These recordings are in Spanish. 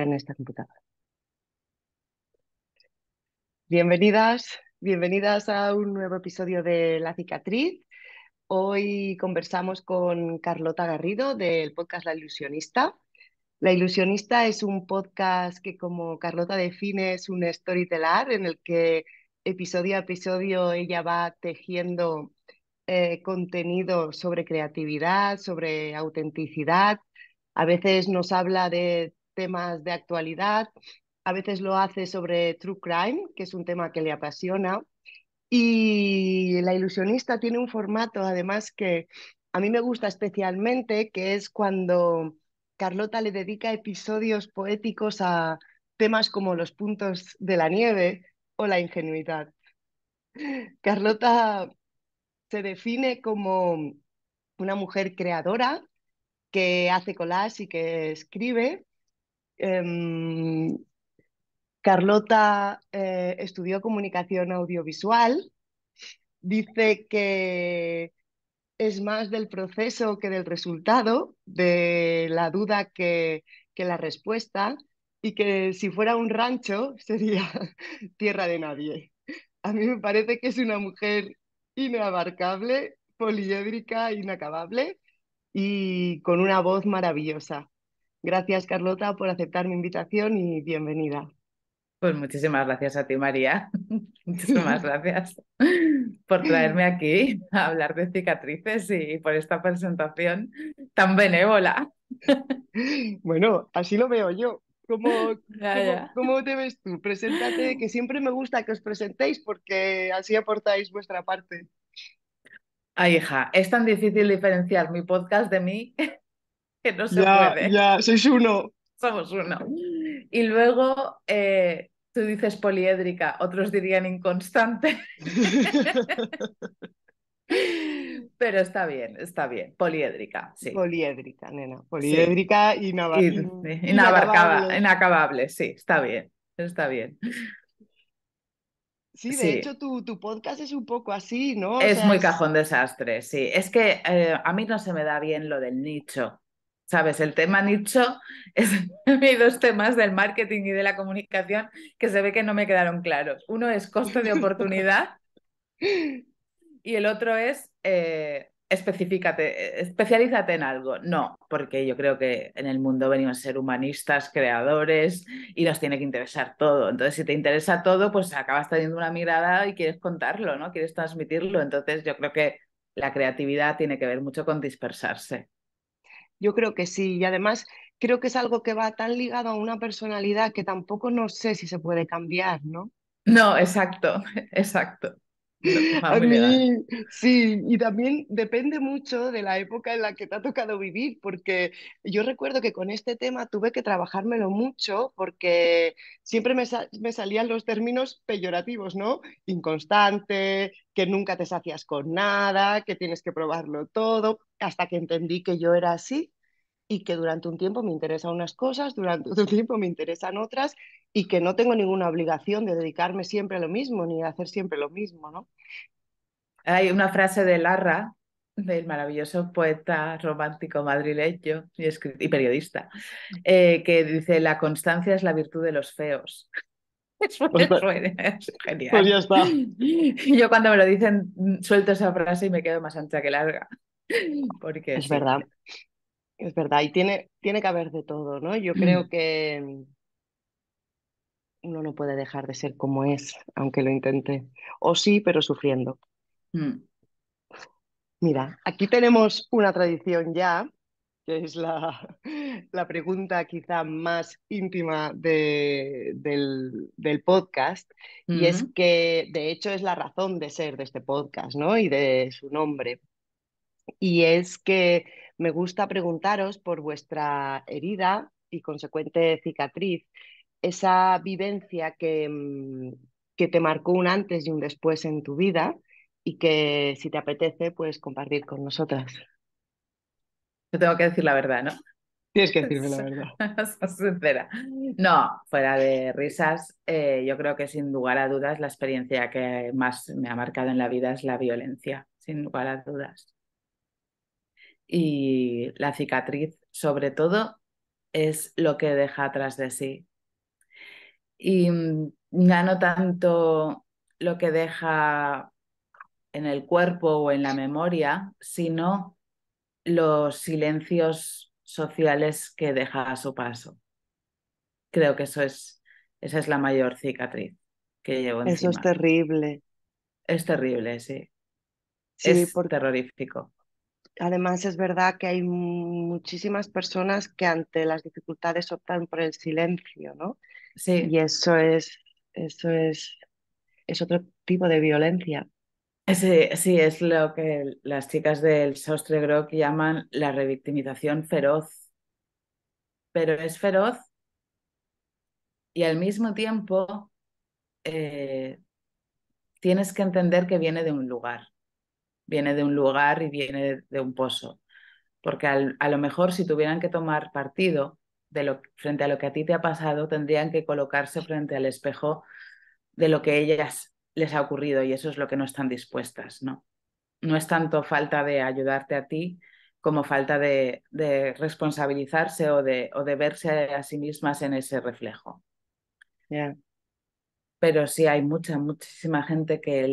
en esta computadora. Bienvenidas a un nuevo episodio de La Cicatriz. Hoy conversamos con Carlota Garrido del podcast La Ilusionista. La Ilusionista es un podcast que, como Carlota define, es un storyteller en el que episodio a episodio ella va tejiendo contenido sobre creatividad, sobre autenticidad. A veces nos habla de temas de actualidad, a veces lo hace sobre true crime, que es un tema que le apasiona. Y La Ilusionista tiene un formato, además, que a mí me gusta especialmente, que es cuando Carlota le dedica episodios poéticos a temas como los puntos de la nieve o la ingenuidad. Carlota se define como una mujer creadora que hace collage y que escribe. Em, Carlota estudió comunicación audiovisual. Dice que es más del proceso que del resultado, de la duda que la respuesta, y que si fuera un rancho sería tierra de nadie. A mí me parece que es una mujer inabarcable, poliédrica, inacabable y con una voz maravillosa. Gracias, Carlota, por aceptar mi invitación y bienvenida. Pues muchísimas gracias a ti, María. Muchísimas gracias por traerme aquí a hablar de cicatrices y por esta presentación tan benévola. Bueno, así lo veo yo. Ya, ya. ¿Cómo te ves tú? Preséntate, que siempre me gusta que os presentéis porque así aportáis vuestra parte. Ay, hija, es tan difícil diferenciar mi podcast de mí que no se Ya, puede. ya, sois uno. Somos uno. Y luego tú dices poliédrica, otros dirían inconstante, pero está bien, poliédrica, sí. Poliédrica, nena. Sí. Poliédrica, inacabable. Inacabable, sí, está bien, está bien. Sí, de Sí, hecho tu podcast es un poco así, ¿no? O es sea, muy es... cajón desastre, sí. Es que a mí no se me da bien lo del nicho, ¿sabes? El tema nicho es hay dos temas del marketing y de la comunicación que se ve que no me quedaron claros. Uno es coste de oportunidad y el otro es especifícate, especialízate en algo. No, porque yo creo que en el mundo venimos a ser humanistas, creadores y nos tiene que interesar todo. Entonces, si te interesa todo, pues acabas teniendo una mirada y quieres contarlo, ¿no? Quieres transmitirlo. Entonces, yo creo que la creatividad tiene que ver mucho con dispersarse. Yo creo que sí. Y además creo que es algo que va tan ligado a una personalidad que tampoco no sé si se puede cambiar, ¿no? No, exacto, exacto. No, va A muy ligado. mí sí, y también depende mucho de la época en la que te ha tocado vivir, porque yo recuerdo que con este tema tuve que trabajármelo mucho porque siempre me salían los términos peyorativos, ¿no? Inconstante, que nunca te sacias con nada, que tienes que probarlo todo, hasta que entendí que yo era así y que durante un tiempo me interesan unas cosas, durante otro tiempo me interesan otras y que no tengo ninguna obligación de dedicarme siempre a lo mismo ni de hacer siempre lo mismo, ¿no? Hay una frase de Larra, del maravilloso poeta romántico madrileño y periodista, que dice, la constancia es la virtud de los feos. Pues, Es pues ya genial. está. Yo cuando me lo dicen suelto esa frase y me quedo más ancha que larga, porque Es sí. verdad, es verdad. Y tiene que haber de todo, ¿no? Yo creo Mm, que uno no puede dejar de ser como es, aunque lo intente. O sí, pero sufriendo. mm, Mira, aquí tenemos una tradición ya, que es la pregunta quizá más íntima del podcast, y es mm. que de hecho es la razón de ser de este podcast, ¿no? Y de su nombre. Y es que me gusta preguntaros por vuestra herida y consecuente cicatriz, esa vivencia que te marcó un antes y un después en tu vida y que si te apetece, puedes compartir con nosotras. Yo tengo que decir la verdad, ¿no? Tienes que decirme la verdad. Soy sincera. No, fuera de risas, yo creo que sin lugar a dudas la experiencia que más me ha marcado en la vida es la violencia, sin lugar a dudas. Y la cicatriz, sobre todo, es lo que deja atrás de sí. Y ya no tanto lo que deja en el cuerpo o en la memoria, sino los silencios sociales que deja a su paso. Creo que esa es la mayor cicatriz que llevo Eso es encima. terrible. Es terrible, sí. Sí, Es porque terrorífico. además es verdad que hay muchísimas personas que ante las dificultades optan por el silencio, ¿no? Sí, Y eso es otro tipo de violencia. sí, es lo que las chicas del Sostre Groc llaman la revictimización feroz. Pero es feroz y al mismo tiempo eh, tienes que entender que viene de un lugar. Viene de un lugar y viene de un pozo. Porque a lo mejor si tuvieran que tomar partido frente a lo que a ti te ha pasado, tendrían que colocarse frente al espejo de lo que a ellas les ha ocurrido y eso es lo que no están dispuestas, ¿no? No es tanto falta de ayudarte a ti como falta de responsabilizarse o de verse a sí mismas en ese reflejo. Ya. Pero sí hay muchísima gente que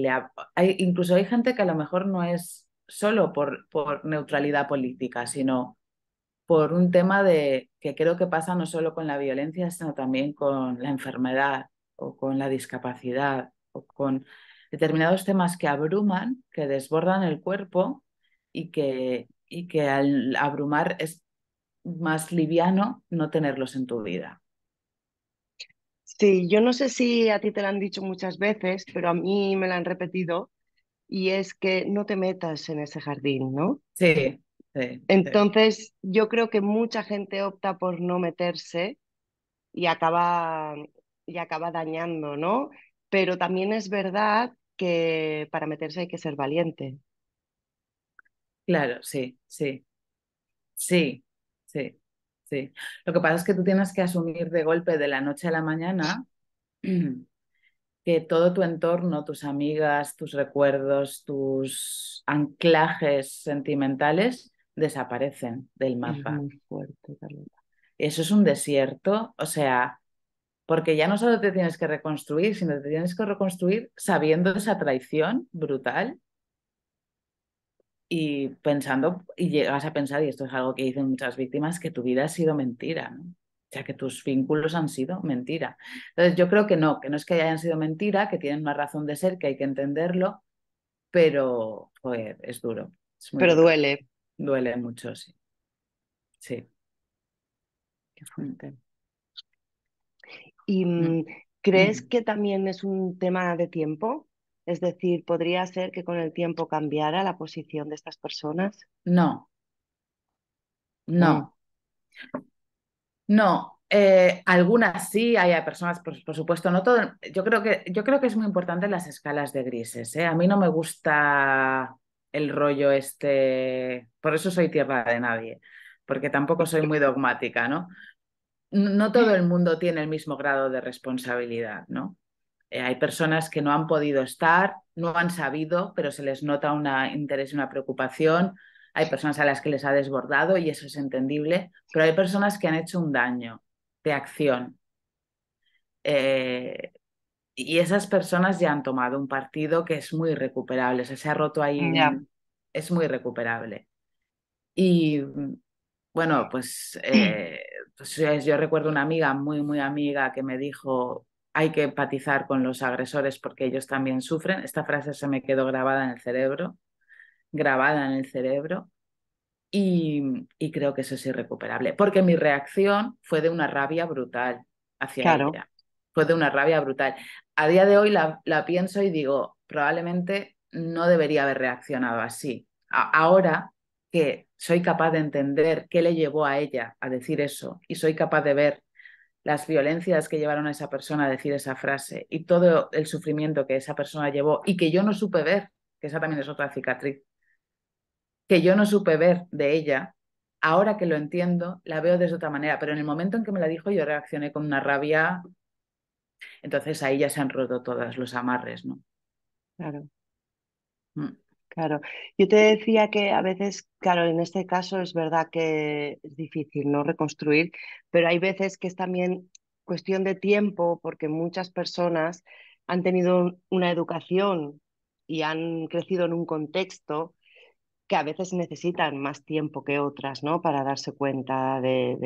incluso hay gente que a lo mejor no es solo por neutralidad política, sino por un tema de que creo que pasa no solo con la violencia, sino también con la enfermedad o con la discapacidad o con determinados temas que abruman, que desbordan el cuerpo y que al abrumar es más liviano no tenerlos en tu vida. Sí, yo no sé si a ti te lo han dicho muchas veces, pero a mí me lo han repetido, y es que no te metas en ese jardín, ¿no? Sí, sí, sí. Entonces, yo creo que mucha gente opta por no meterse y y acaba dañando, ¿no? Pero también es verdad que para meterse hay que ser valiente. Claro, sí, sí, sí, sí, sí. Lo que pasa es que tú tienes que asumir de golpe de la noche a la mañana que todo tu entorno, tus amigas, tus recuerdos, tus anclajes sentimentales desaparecen del Es mapa. muy fuerte, Carlota. Eso es un desierto, o sea, porque ya no solo te tienes que reconstruir, sino te tienes que reconstruir sabiendo esa traición brutal y pensando, y llegas a pensar, y esto es algo que dicen muchas víctimas, que tu vida ha sido mentira, ¿no? O sea, que tus vínculos han sido mentira. Entonces, yo creo que no es que hayan sido mentira, que tienen una razón de ser, que hay que entenderlo, pero, joder, es duro, es muy Pero duro. duele. Duele mucho, sí. Sí. Qué Mm, fuerte. ¿Y mm, crees mm. que también es un tema de tiempo? Es decir, ¿podría ser que con el tiempo cambiara la posición de estas personas? No, Mm, no. No, algunas sí, hay personas, por supuesto, no todo. Yo creo que es muy importante las escalas de grises, ¿eh? A mí no me gusta el rollo este, por eso soy tierra de nadie, porque tampoco soy muy dogmática, ¿no? No todo el mundo tiene el mismo grado de responsabilidad, ¿no? Hay personas que no han podido estar, no han sabido, pero se les nota un interés y una preocupación. Hay personas a las que les ha desbordado y eso es entendible, pero hay personas que han hecho un daño de acción. Eh, y esas personas ya han tomado un partido que es muy recuperable, o sea, se ha roto ahí, ya. es muy recuperable. Y bueno, pues yo recuerdo una amiga, muy amiga, que me dijo, hay que empatizar con los agresores porque ellos también sufren. Esta frase se me quedó grabada en el cerebro, grabada en el cerebro, y creo que eso es irrecuperable, porque mi reacción fue de una rabia brutal hacia Claro, ella, fue de una rabia brutal. A día de hoy la pienso y digo, probablemente no debería haber reaccionado así. Ahora que soy capaz de entender qué le llevó a ella a decir eso y soy capaz de ver las violencias que llevaron a esa persona a decir esa frase y todo el sufrimiento que esa persona llevó y que yo no supe ver, que esa también es otra cicatriz que yo no supe ver de ella, ahora que lo entiendo, la veo de otra manera, pero en el momento en que me la dijo yo reaccioné con una rabia, entonces ahí ya se han roto todos los amarres, ¿no? claro. Mm. Claro, yo te decía que a veces, claro, en este caso es verdad que es difícil, ¿no? Reconstruir, pero hay veces que es también cuestión de tiempo porque muchas personas han tenido una educación y han crecido en un contexto que a veces necesitan más tiempo que otras, ¿no? Para darse cuenta de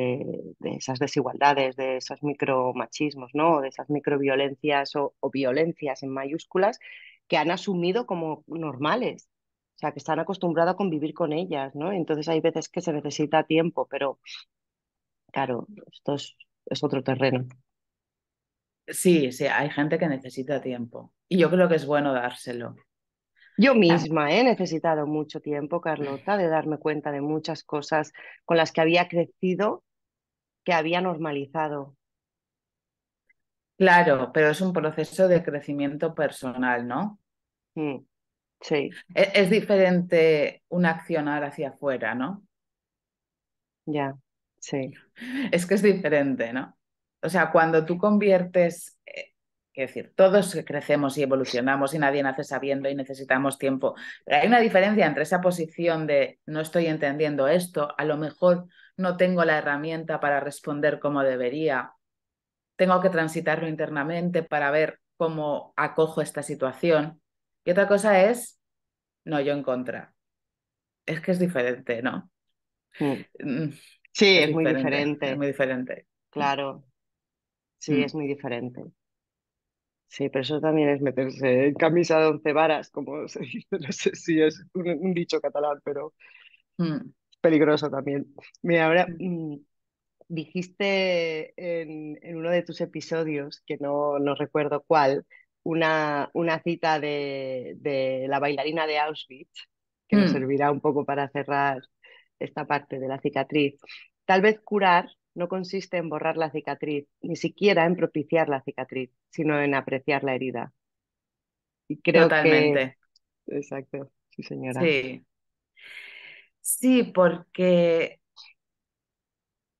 esas desigualdades, de esos micromachismos, ¿no? De esas microviolencias o violencias en mayúsculas que han asumido como normales. O sea, que están acostumbrados a convivir con ellas, ¿no? Entonces hay veces que se necesita tiempo, pero claro, es otro terreno. Sí, sí, hay gente que necesita tiempo y yo creo que es bueno dárselo. Yo Tam- misma he necesitado mucho tiempo, Carlota, de darme cuenta de muchas cosas con las que había crecido, que había normalizado. Claro, pero es un proceso de crecimiento personal, ¿no? Mm, sí, Es diferente un accionar hacia afuera, ¿no? ya, sí. Es que es diferente, ¿no? O sea, cuando tú conviertes, es decir, todos crecemos y evolucionamos y nadie nace sabiendo y necesitamos tiempo, pero hay una diferencia entre esa posición de no estoy entendiendo esto, a lo mejor no tengo la herramienta para responder como debería, tengo que transitarlo internamente para ver cómo acojo esta situación. Y otra cosa es, no, yo en contra. Es que es diferente, ¿no? Mm. Mm, Sí, Es es muy diferente, es diferente, muy diferente. claro, sí, es Mm, muy diferente. Sí, pero eso también es meterse en camisa de once varas, como se dice, no sé si es un dicho catalán, pero mm, es peligroso también. Mira, ahora mm. dijiste en uno de tus episodios, que no recuerdo cuál, una cita de la bailarina de Auschwitz, que nos Mm, servirá un poco para cerrar esta parte de la cicatriz. Tal vez curar no consiste en borrar la cicatriz, ni siquiera en propiciar la cicatriz, sino en apreciar la herida. Y creo que, totalmente. exacto, sí señora. Sí, sí, porque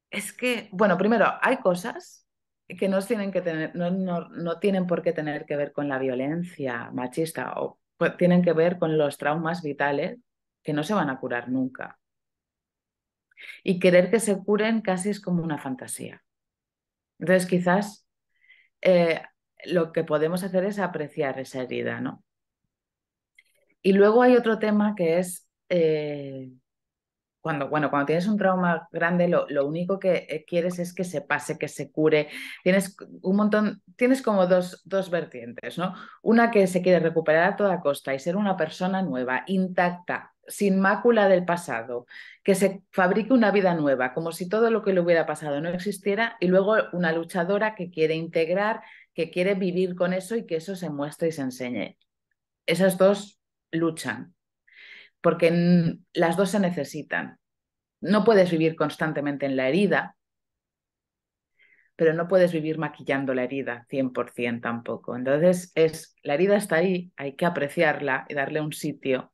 es que, bueno, primero, hay cosas que no tienen que tener, no tienen por qué tener que ver con la violencia machista o pues, tienen que ver con los traumas vitales que no se van a curar nunca. Y querer que se curen casi es como una fantasía. Entonces, quizás eh, lo que podemos hacer es apreciar esa herida, ¿no? Y luego hay otro tema que es cuando tienes un trauma grande, lo único que quieres es que se pase, que se cure. Tienes un montón, tienes como dos vertientes, ¿no? Una que se quiere recuperar a toda costa y ser una persona nueva, intacta, sin mácula del pasado, que se fabrique una vida nueva, como si todo lo que le hubiera pasado no existiera, y luego una luchadora que quiere integrar, que quiere vivir con eso y que eso se muestre y se enseñe. Esas dos luchan, porque las dos se necesitan. No puedes vivir constantemente en la herida, pero no puedes vivir maquillando la herida 100% tampoco. Entonces, la herida está ahí, hay que apreciarla y darle un sitio.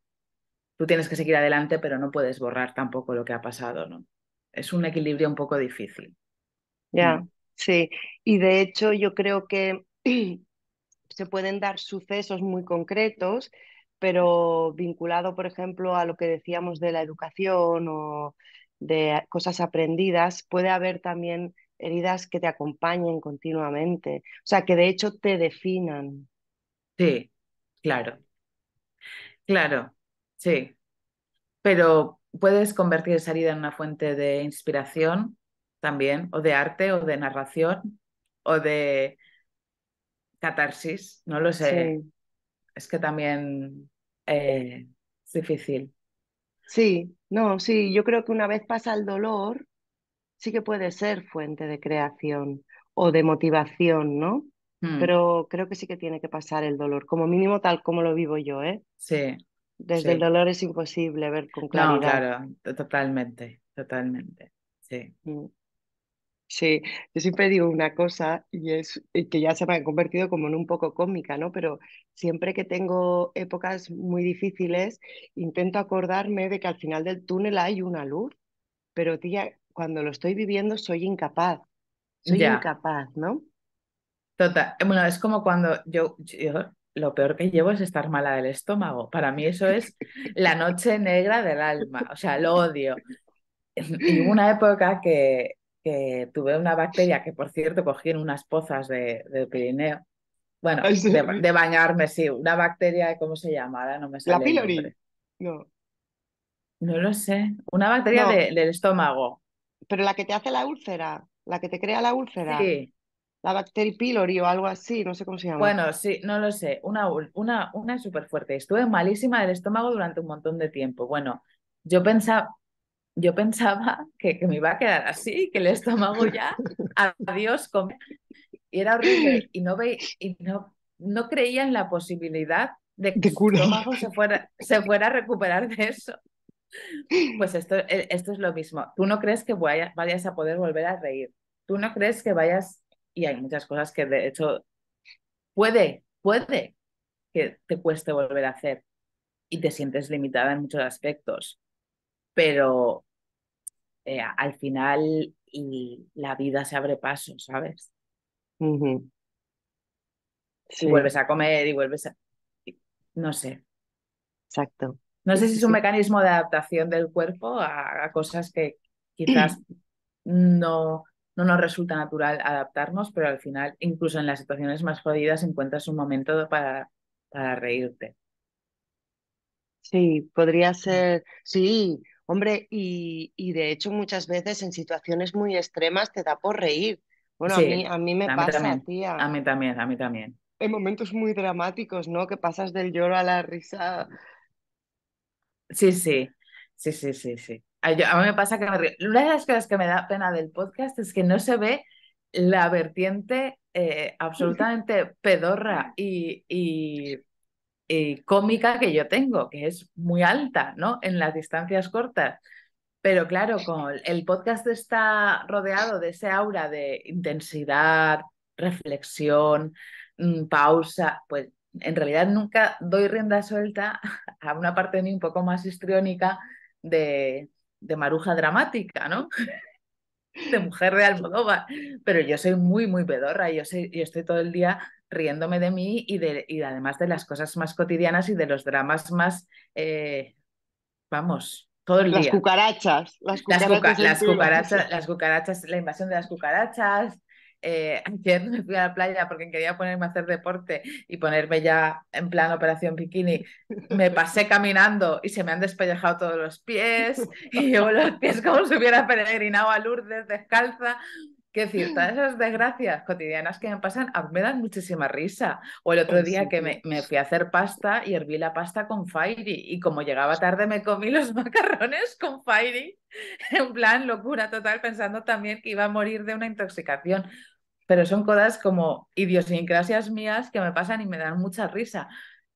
Tú tienes que seguir adelante, pero no puedes borrar tampoco lo que ha pasado, ¿no? Es un equilibrio un poco difícil. Ya, Mm. sí. Y de hecho yo creo que se pueden dar sucesos muy concretos, pero vinculado, por ejemplo, a lo que decíamos de la educación o de cosas aprendidas, puede haber también heridas que te acompañen continuamente, o sea, que de hecho te definan. Sí, claro, claro, sí. Pero puedes convertir esa herida en una fuente de inspiración también, o de arte, o de narración, o de catarsis, no lo sé. Sí, Es que también es difícil. sí, no, sí, yo creo que una vez pasa el dolor, sí que puede ser fuente de creación o de motivación, ¿no? Mm, Pero creo que sí que tiene que pasar el dolor, como mínimo tal como lo vivo yo, ¿eh? sí, Desde el sí. dolor es imposible ver con No, claridad. claro, totalmente, totalmente. Sí. Mm. Sí, yo siempre digo una cosa y es que ya se me ha convertido como en un poco cómica, ¿no? Pero siempre que tengo épocas muy difíciles, intento acordarme de que al final del túnel hay una luz, pero tía, cuando lo estoy viviendo soy Ya, incapaz, ¿no? total. Bueno, es como cuando yo lo peor que llevo es estar mala del estómago. Para mí eso es la noche negra del alma, o sea, lo odio. Y hubo una época que tuve una bacteria que, por cierto, cogí en unas pozas de Pirineo. Bueno, Ay, sí. de bañarme, sí, una bacteria, ¿cómo se llama? Ahora no me ¿La sale el pylori? nombre. No, No lo sé. Una bacteria no, del estómago. pero la que te hace la úlcera, la que te crea la úlcera, Sí, la Bacteria pylori o algo así, no sé cómo se llama. bueno, sí, no lo sé. Una súper fuerte. Estuve malísima del estómago durante un montón de tiempo. Bueno, yo pensaba, yo pensaba que me iba a quedar así, que el estómago ya, adiós, y era horrible y no creía en la posibilidad de que De tu cura. estómago se fuera a recuperar de eso. Pues esto es lo mismo. Tú no crees que vayas a poder volver a reír. Tú no crees que vayas, y hay muchas cosas que de hecho puede que te cueste volver a hacer y te sientes limitada en muchos aspectos, pero al final y la vida se abre paso, ¿sabes? Ujú. Y Sí, vuelves a comer y no sé. exacto. No Sí, sé si sí, es un sí. mecanismo de adaptación del cuerpo a cosas que quizás no, no nos resulta natural adaptarnos, pero al final, incluso en las situaciones más jodidas, encuentras un momento para reírte. Sí, podría ser, sí, hombre, y de hecho muchas veces en situaciones muy extremas te da por reír. Bueno, Sí, a mí me a mí pasa, también, tía. a mí también, a mí también. Hay momentos muy dramáticos, ¿no? Que pasas del lloro a la risa. Sí, sí, sí, sí, sí, sí. A mí me pasa que me río. Una de las cosas que me da pena del podcast es que no se ve la vertiente absolutamente pedorra y cómica que yo tengo, que es muy alta, ¿no? En las distancias cortas. Pero claro, como el podcast está rodeado de ese aura de intensidad, reflexión, pausa, pues en realidad nunca doy rienda suelta a una parte de mí un poco más histriónica de, de maruja dramática, ¿no? De mujer de Almodóvar. Pero yo soy muy, muy pedorra, yo estoy todo el día riéndome de mí y además de las cosas más cotidianas y de los dramas más, vamos, todo el día. Las cucarachas en tu casa. Las cucarachas, la invasión de las cucarachas. Ayer me fui a la playa porque quería ponerme a hacer deporte y ponerme ya en plan operación bikini. Me pasé caminando y se me han despellejado todos los pies y llevo los pies como si hubiera peregrinado a Lourdes descalza. Quiero decir, todas esas desgracias cotidianas que me pasan me dan muchísima risa. O el otro Ay, día sí, que tía. me fui a hacer pasta y herví la pasta con Fairy y como llegaba tarde me comí los macarrones con Fairy en plan locura total pensando también que iba a morir de una intoxicación. Pero son cosas como idiosincrasias mías que me pasan y me dan mucha risa.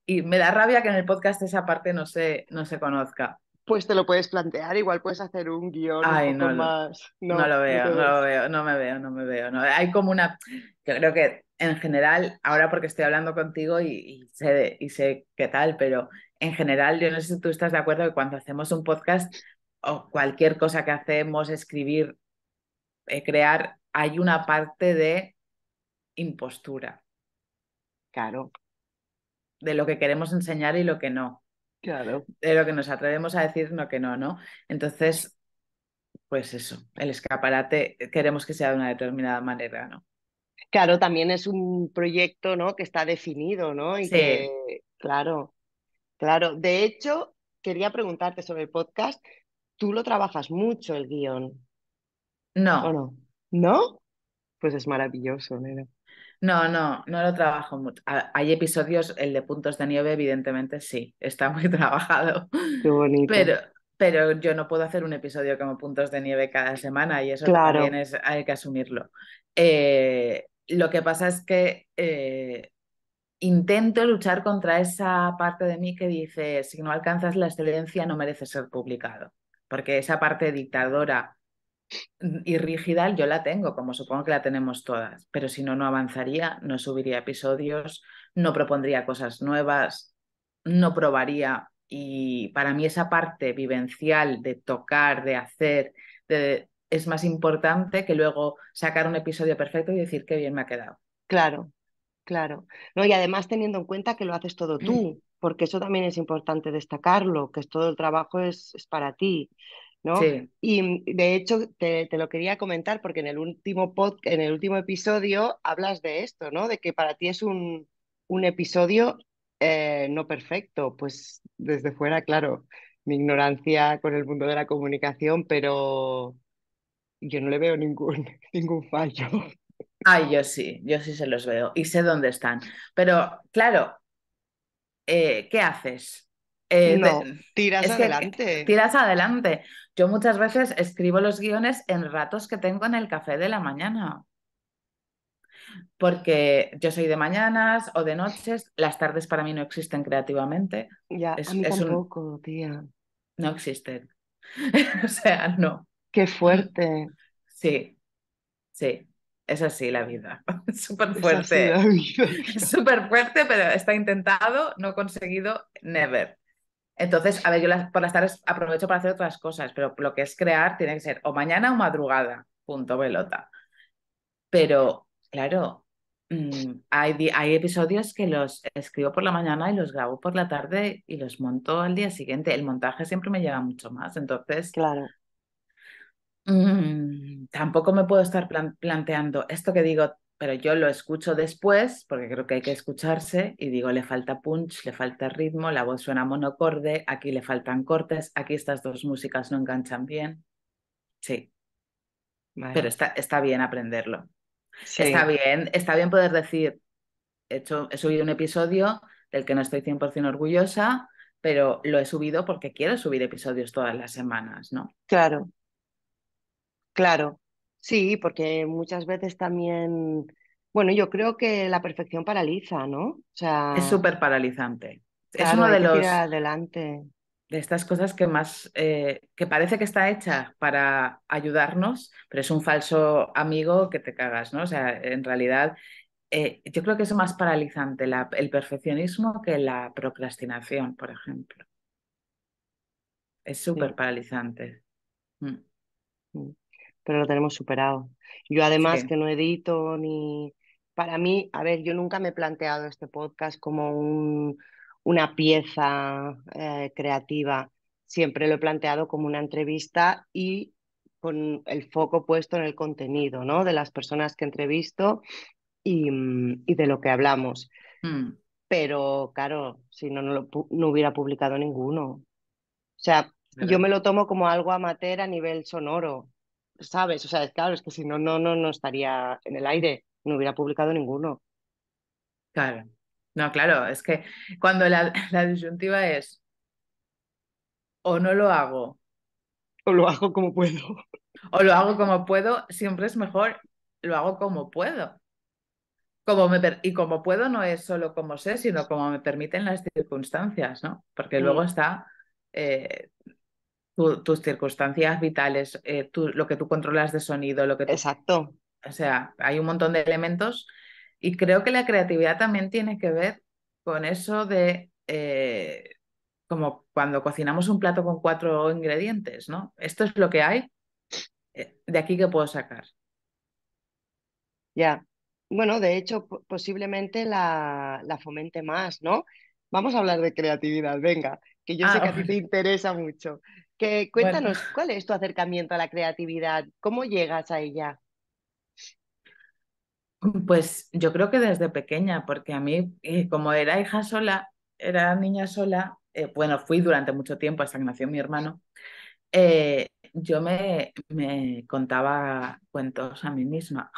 Y me da rabia que en el podcast esa parte no se conozca. Pues te lo puedes plantear, igual puedes hacer un guión un Ay, poco no, más. no No, lo no te veo, no lo ves. veo, no me veo, no me veo. No. Hay como una, yo creo que en general, ahora porque estoy hablando contigo y sé qué tal, pero en general yo no sé si tú estás de acuerdo que cuando hacemos un podcast o cualquier cosa que hacemos, escribir, crear, hay una parte de impostura, Claro, de lo que queremos enseñar y lo que no, claro. de lo que nos atrevemos a decir lo que no, ¿no? Entonces, pues eso, el escaparate queremos que sea de una determinada manera, ¿no? Claro, también es un proyecto, ¿no? Que está definido, ¿no? Y Sí, que, claro, claro. De hecho, quería preguntarte sobre el podcast. ¿Tú lo trabajas mucho el guión, o no. no? ¿No? Pues es maravilloso, nena. No, no, no lo trabajo mucho. Hay episodios, el de Puntos de Nieve, evidentemente sí, está muy trabajado, Qué bonito. pero, pero yo no puedo hacer un episodio como Puntos de Nieve cada semana y eso también Claro, hay que asumirlo. Lo que pasa es que intento luchar contra esa parte de mí que dice, si no alcanzas la excelencia no merece ser publicado, porque esa parte dictadora y rígida yo la tengo, como supongo que la tenemos todas, pero si no, no avanzaría, no subiría episodios, no propondría cosas nuevas, no probaría. Y para mí esa parte vivencial de tocar, de hacer, es más importante que luego sacar un episodio perfecto y decir qué bien me ha quedado. claro. claro. No, y además teniendo en cuenta que lo haces todo tú, porque eso también es importante destacarlo, que es todo el trabajo es para ti, ¿no? Sí. Y de hecho te lo quería comentar porque en el último episodio hablas de esto, ¿no? De que para ti es un episodio no perfecto. Pues desde fuera, claro, mi ignorancia con el mundo de la comunicación, pero yo no le veo ningún, ningún fallo. Ay, yo sí se los veo y sé dónde están. Pero claro, ¿qué haces? No, tiras Es que adelante. tiras adelante. Yo muchas veces escribo los guiones en ratos que tengo en el café de la mañana, porque yo soy de mañanas o de noches, las tardes para mí no existen creativamente, Ya, a mí es un, tampoco, tía. no existen. O sea, no. Qué fuerte. Sí, sí, es así la vida. Es súper Es así la fuerte. vida. Es súper fuerte, pero está intentado, no conseguido, never. Entonces, a ver, yo por las tardes aprovecho para hacer otras cosas, pero lo que es crear tiene que ser o mañana o madrugada, punto, pelota. Pero, claro, hay episodios que los escribo por la mañana y los grabo por la tarde y los monto al día siguiente. El montaje siempre me llega mucho más, entonces Claro, tampoco me puedo estar planteando esto que digo, pero yo lo escucho después, porque creo que hay que escucharse, y digo, le falta punch, le falta ritmo, la voz suena monocorde, aquí le faltan cortes, aquí estas dos músicas no enganchan bien. Sí, pero vale. está bien aprenderlo. Sí, Está bien poder decir, he subido un episodio del que no estoy 100% orgullosa, pero lo he subido porque quiero subir episodios todas las semanas, ¿no? claro, claro. Sí, porque muchas veces también, bueno, yo creo que la perfección paraliza, ¿no? O Es sea, súper paralizante. Es claro, uno hay de que tirar los adelante. de estas cosas que más, que parece que está hecha para ayudarnos, pero es un falso amigo que te cagas, ¿no? O sea, en realidad, yo creo que es más paralizante el perfeccionismo que la procrastinación, por ejemplo. Es súper Sí. paralizante. Mm. Mm, pero lo tenemos superado. Yo además Sí. que no edito ni... Para mí, a ver, yo nunca me he planteado este podcast como una pieza creativa. Siempre lo he planteado como una entrevista y con el foco puesto en el contenido, ¿no? De las personas que entrevisto y de lo que hablamos. Mm. Pero claro, si no, no hubiera publicado ninguno. O sea, yo Claro, me lo tomo como algo amateur a nivel sonoro, ¿sabes? O sea, claro, es que si no, no estaría en el aire, no hubiera publicado ninguno. claro. No, claro, es que cuando la disyuntiva es o no lo hago O lo hago como puedo. o lo hago como puedo, siempre es mejor lo hago como puedo. Y como puedo no es solo como sé, sino como me permiten las circunstancias, ¿no? Porque luego Mm, está eh, tus circunstancias vitales, lo que tú controlas de sonido, exacto, o sea, hay un montón de elementos y creo que la creatividad también tiene que ver con eso de como cuando cocinamos un plato con cuatro ingredientes, ¿no? Esto es lo que hay, de aquí que puedo sacar. ya. Bueno, de hecho, posiblemente la fomente más, ¿no? Vamos a hablar de creatividad, venga, que yo sé que Ah, a ti te interesa mucho. Que, bueno. cuéntanos, ¿cuál es tu acercamiento a la creatividad? ¿Cómo llegas a ella? Pues yo creo que desde pequeña, porque a mí, como era hija sola, era niña sola, bueno, fui durante mucho tiempo hasta que nació mi hermano, yo me contaba cuentos a mí misma.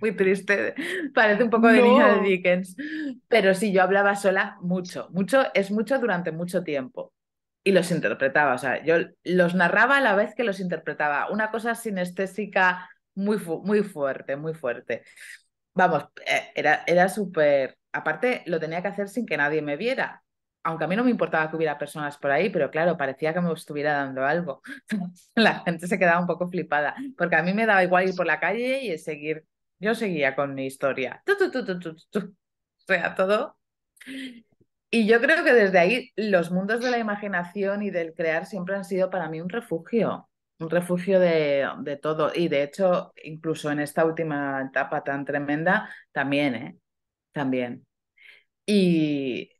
Muy triste, parece un poco de niña de No, Dickens, pero sí, yo hablaba sola mucho, mucho, es mucho durante mucho tiempo. Y los interpretaba, o sea, yo los narraba a la vez que los interpretaba, una cosa sinestésica muy fuerte, muy fuerte. Vamos, era súper. Aparte, lo tenía que hacer sin que nadie me viera. Aunque a mí no me importaba que hubiera personas por ahí, pero claro, parecía que me estuviera dando algo. La gente se quedaba un poco flipada, porque a mí me daba igual ir por la calle y seguir. Yo seguía con mi historia. O sea, todo. Y yo creo que desde ahí los mundos de la imaginación y del crear siempre han sido para mí un refugio. un refugio de todo. Y de hecho, incluso en esta última etapa tan tremenda, también, ¿eh? También. Y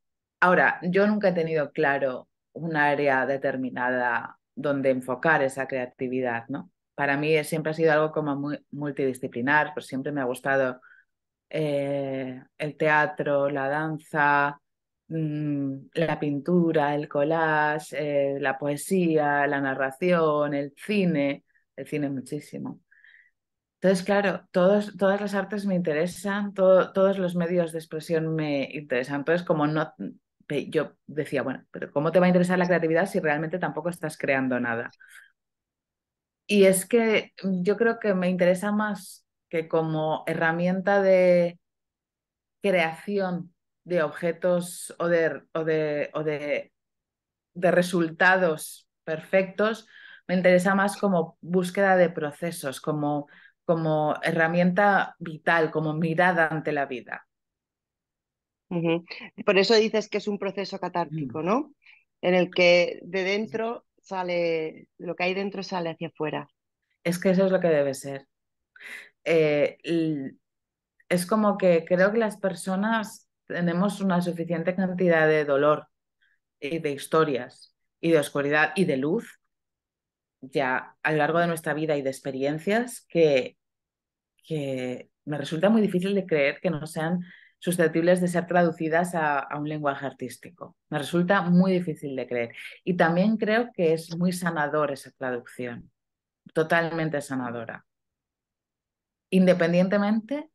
ahora, yo nunca he tenido claro un área determinada donde enfocar esa creatividad, ¿no? Para mí siempre ha sido algo como muy multidisciplinar, pues siempre me ha gustado el teatro, la danza, la pintura, el collage, la poesía, la narración, el cine muchísimo. Entonces, claro, todas las artes me interesan, todos los medios de expresión me interesan. Entonces, como no, yo decía, bueno, pero ¿cómo te va a interesar la creatividad si realmente tampoco estás creando nada? Y es que yo creo que me interesa más que como herramienta de creación de objetos de resultados perfectos, me interesa más como búsqueda de procesos, como herramienta vital, como mirada ante la vida. Ujú. Por eso dices que es un proceso catártico, Mm. ¿no? En el que de dentro sale, lo que hay dentro sale hacia afuera. Es que eso es lo que debe ser. Eh, l- es como que creo que las personas tenemos una suficiente cantidad de dolor y de historias y de oscuridad y de luz ya a lo largo de nuestra vida y de experiencias que me resulta muy difícil de creer que no sean susceptibles de ser traducidas a un lenguaje artístico. Me resulta muy difícil de creer. Y también creo que es muy sanador esa traducción, totalmente sanadora, independientemente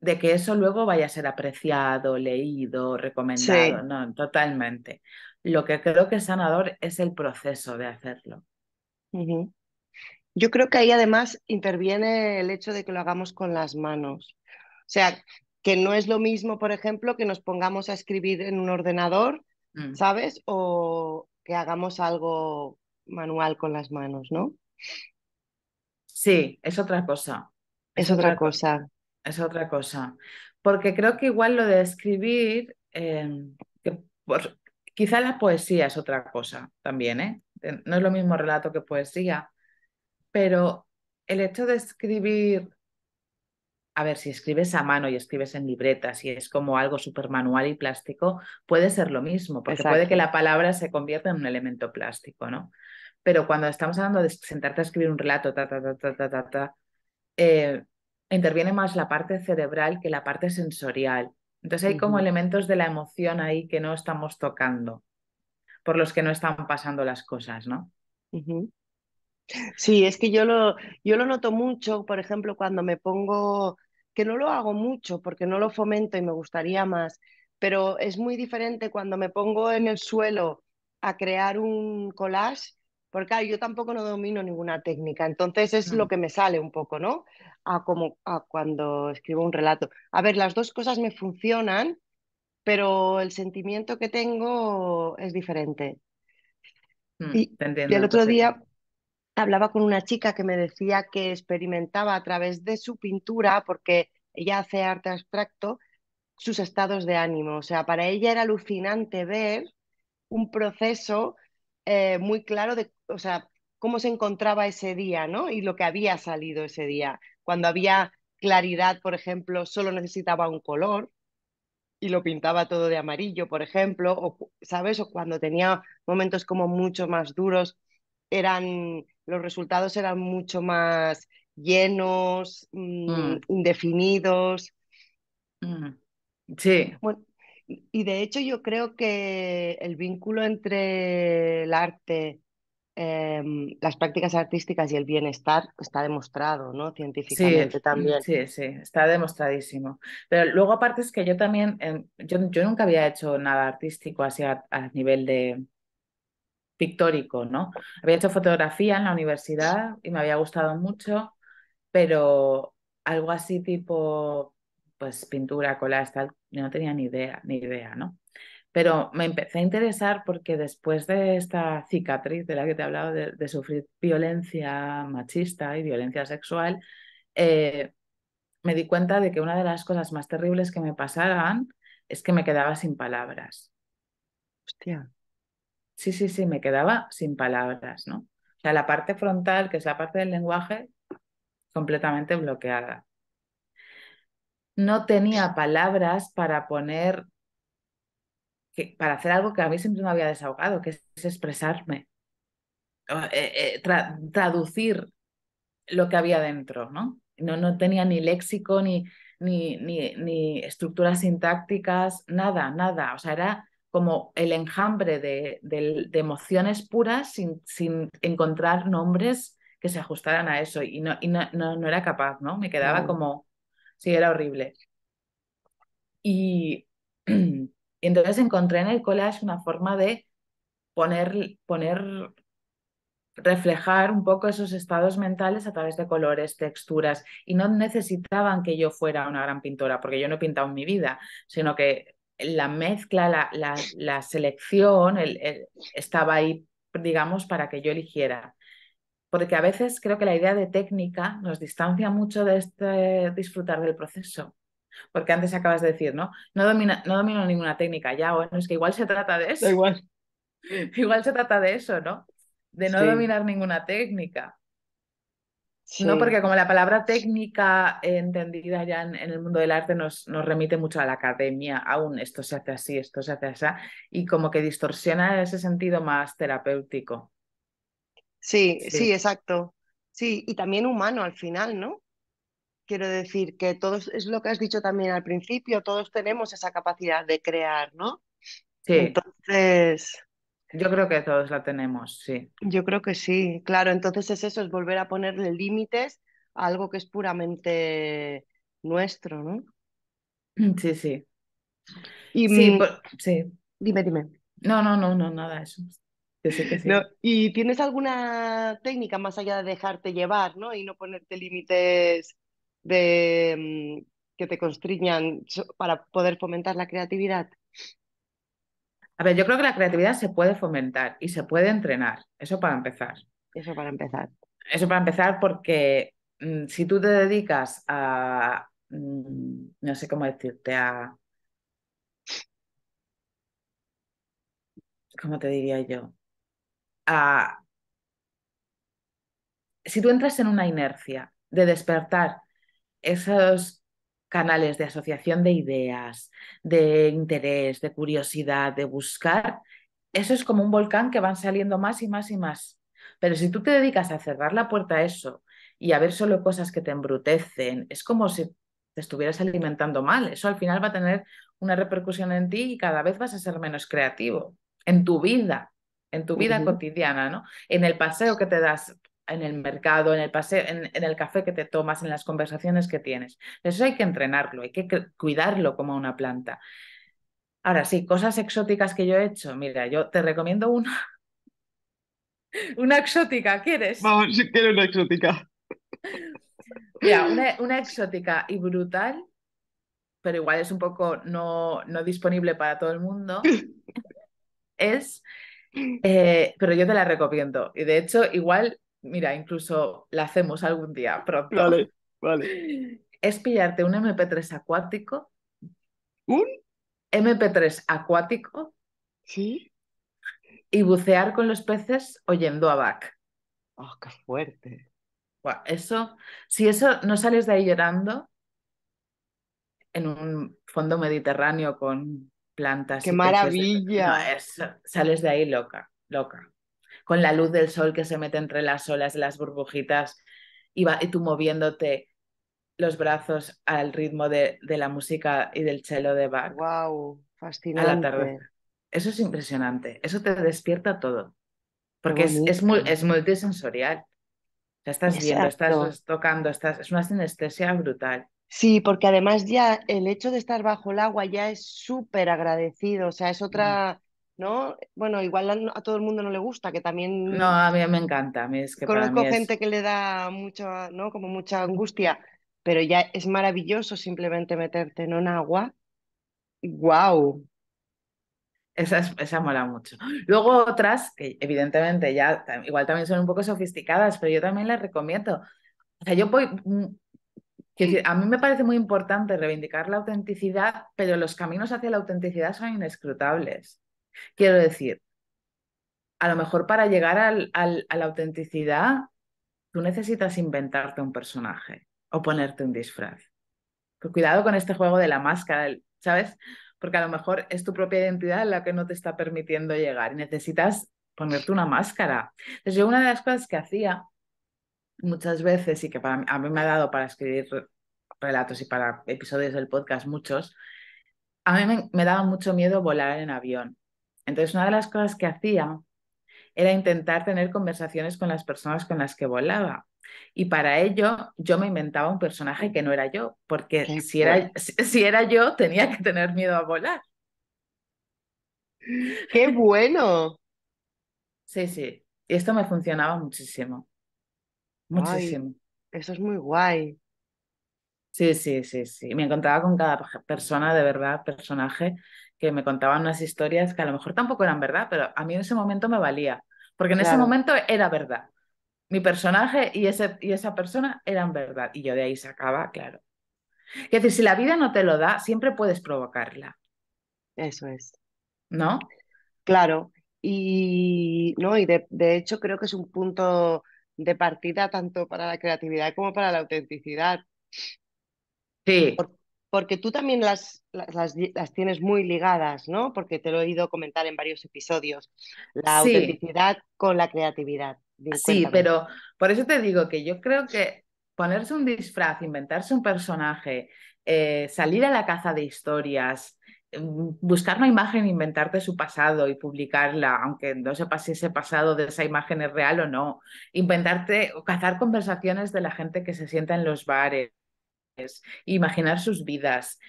de que eso luego vaya a ser apreciado, leído, recomendado, Sí. no, totalmente. Lo que creo que es sanador es el proceso de hacerlo. Ujú. Yo creo que ahí además interviene el hecho de que lo hagamos con las manos. O sea, que no es lo mismo, por ejemplo, que nos pongamos a escribir en un ordenador, Mm. ¿sabes? O que hagamos algo manual con las manos, ¿no? Sí, es otra cosa. Es Es otra otra, cosa. es otra cosa. Porque creo que igual lo de escribir, que quizá la poesía es otra cosa también, ¿eh? No es lo mismo relato que poesía, pero el hecho de escribir, a ver, si escribes a mano y escribes en libretas y es como algo súper manual y plástico, puede ser lo mismo, porque puede que Exacto. la palabra se convierta en un elemento plástico, ¿no? Pero cuando estamos hablando de sentarte a escribir un relato, eh, interviene más la parte cerebral que la parte sensorial. Entonces hay como Ujú, elementos de la emoción ahí que no estamos tocando, por los que no están pasando las cosas, ¿no? ujú. Sí, es que yo lo noto mucho, por ejemplo, cuando me pongo, que no lo hago mucho porque no lo fomento y me gustaría más, pero es muy diferente cuando me pongo en el suelo a crear un collage, porque claro, yo tampoco no domino ninguna técnica, entonces es lo Mm, que me sale un poco, ¿no? A como a cuando escribo un relato. A ver, las dos cosas me funcionan, pero el sentimiento que tengo es diferente. Y te el entiendo otro perfectamente. día hablaba con una chica que me decía que experimentaba a través de su pintura, porque ella hace arte abstracto, sus estados de ánimo. O sea, para ella era alucinante ver un proceso muy claro de, o sea, cómo se encontraba ese día, ¿no? Y lo que había salido ese día. Cuando había claridad, por ejemplo, solo necesitaba un color y lo pintaba todo de amarillo, por ejemplo, o, ¿sabes? O cuando tenía momentos como mucho más duros, los resultados eran mucho más llenos, Mm, indefinidos. mm. Sí, Bueno, y de hecho yo creo que el vínculo entre el arte, las prácticas artísticas y el bienestar está demostrado, ¿no? sí, Científicamente también. sí, sí, está demostradísimo. Pero luego aparte es que yo también, yo nunca había hecho nada artístico así a nivel de pictórico, ¿no? Había hecho fotografía en la universidad y me había gustado mucho, pero algo así tipo, pues pintura, collage, tal, yo no tenía ni idea, ¿no? Pero me empecé a interesar porque después de esta cicatriz de la que te he hablado, de sufrir violencia machista y violencia sexual, eh, me di cuenta de que una de las cosas más terribles que me pasaban es que me quedaba sin palabras. Hostia. Sí, sí, sí, me quedaba sin palabras, ¿no? O sea, la parte frontal, que es la parte del lenguaje, completamente bloqueada. No tenía palabras para poner, para hacer algo que a mí siempre me había desahogado, que es expresarme, traducir lo que había dentro, ¿no? No tenía ni léxico, ni estructuras sintácticas, nada, nada. O sea, era como el enjambre de emociones puras sin encontrar nombres que se ajustaran a eso. No era capaz, ¿no? Me quedaba Wow. como, sí, era horrible. Y, y entonces encontré en el collage una forma de poner reflejar un poco esos estados mentales a través de colores, texturas, y no necesitaban que yo fuera una gran pintora, porque yo no he pintado en mi vida, sino que la mezcla, la selección estaba ahí, digamos, para que yo eligiera. Porque a veces creo que la idea de técnica nos distancia mucho de este disfrutar del proceso. Porque antes acabas de decir, ¿no? No domino ninguna técnica. Ya, bueno, es que igual se trata de Da eso. igual. Igual se trata de eso, ¿no? De no Sí, dominar ninguna técnica. No, sí. porque como la palabra técnica entendida ya en el mundo del arte nos remite mucho a la academia, aún esto se hace así, esto se hace así, y como que distorsiona ese sentido más terapéutico. Sí, sí, Sí, exacto. Sí, y también humano al final, ¿no? Quiero decir que todos, es lo que has dicho también al principio, todos tenemos esa capacidad de crear, ¿no? sí, Entonces, yo creo que todos la tenemos, sí, yo creo que sí, claro, entonces es eso, es volver a ponerle límites a algo que es puramente nuestro, ¿no? sí, sí, Y sí, sí, dime, dime. no, nada, eso, que sí, que No, sí. ¿y tienes alguna técnica más allá de dejarte llevar, ¿no? Y no ponerte límites de que te constriñan para poder fomentar la creatividad? A ver, yo creo que la creatividad se puede fomentar y se puede entrenar, eso para empezar. Eso para empezar. Eso para empezar porque si tú te dedicas a, no sé cómo decirte, ¿cómo te diría yo? A, si tú entras en una inercia de despertar esos canales de asociación de ideas, de interés, de curiosidad, de buscar, eso es como un volcán que van saliendo más y más y más. Pero si tú te dedicas a cerrar la puerta a eso y a ver solo cosas que te embrutecen, es como si te estuvieras alimentando mal. Eso al final va a tener una repercusión en ti y cada vez vas a ser menos creativo en tu vida Ujú, cotidiana, ¿no? En el paseo que te das en el mercado, en el paseo, en el café que te tomas, en las conversaciones que tienes. Eso hay que entrenarlo, hay que cuidarlo como una planta. Ahora sí, cosas exóticas que yo he hecho. Mira, yo te recomiendo una exótica, ¿quieres? vamos, si quiero una exótica. Mira, una exótica y brutal, pero igual es un poco no disponible para todo el mundo, es, pero yo te la recomiendo. Y de hecho, igual, mira, incluso la hacemos algún día pronto. Vale, vale. Es pillarte un MP3 acuático, ¿Un? MP3 acuático Sí. y bucear con los peces oyendo a Bach. Oh, qué fuerte. Buah, eso, si eso no sales de ahí llorando en un fondo mediterráneo con plantas ¡Qué y peces, no, maravilla! sales de ahí loca, loca. Con la luz del sol que se mete entre las olas de las burbujitas y tú moviéndote los brazos al ritmo de la música y del cello de Bach ¡Wow! al atardecer. Fascinante. Eso es impresionante, eso te despierta todo, ¡Qué porque bonito! es multisensorial. Sea, estás viendo, Exacto. estás tocando, es una sinestesia brutal. Sí, porque además ya el hecho de estar bajo el agua ya es súper agradecido, o sea, es Mm. otra, ¿no? Bueno, igual a todo el mundo no le gusta, que No, también a mí me encanta, a mí es que para mí conozco es, gente que le da mucho, ¿no? Como mucha angustia, pero ya es maravilloso simplemente meterte en un agua. ¡Wow! esa mola mucho. Luego otras, que evidentemente ya igual también son un poco sofisticadas, pero yo también las recomiendo. O sea, yo voy, quiero decir, a mí me parece muy importante reivindicar la autenticidad, pero los caminos hacia la autenticidad son inescrutables. Quiero decir, a lo mejor para llegar a la autenticidad, tú necesitas inventarte un personaje o ponerte un disfraz. Pero cuidado con este juego de la máscara, ¿sabes? Porque a lo mejor es tu propia identidad la que no te está permitiendo llegar y necesitas ponerte una máscara. Entonces, yo una de las cosas que hacía muchas veces y que a mí me ha dado para escribir relatos y para episodios del podcast muchos, a mí me daba mucho miedo volar en avión. Entonces, una de las cosas que hacía era intentar tener conversaciones con las personas con las que volaba. Y para ello yo me inventaba un personaje que no era yo, porque Qué si bueno. era, si era yo tenía que tener miedo a volar. ¡Qué bueno! Sí, sí. Y esto me funcionaba muchísimo, Ay, muchísimo. eso es muy guay. Sí, sí, sí, sí. Me encontraba con cada persona, de verdad, personaje, que me contaban unas historias que a lo mejor tampoco eran verdad, pero a mí en ese momento me valía, porque en ese Claro, momento era verdad. Mi personaje y esa persona eran verdad. Y yo de ahí sacaba, claro. Es decir, si la vida no te lo da, siempre puedes provocarla, eso es. ¿no? Claro. Y no, y de hecho creo que es un punto de partida tanto para la creatividad como para la autenticidad. Sí, Porque tú también las tienes muy ligadas, ¿no? Porque te lo he oído comentar en varios episodios. La sí, autenticidad con la creatividad. sí, Cuéntame. pero por eso te digo que yo creo que ponerse un disfraz, inventarse un personaje, salir a la caza de historias, buscar una imagen, inventarte su pasado y publicarla, aunque no sepas si ese pasado de esa imagen es real o no, inventarte o cazar conversaciones de la gente que se sienta en los bares, imaginar sus vidas,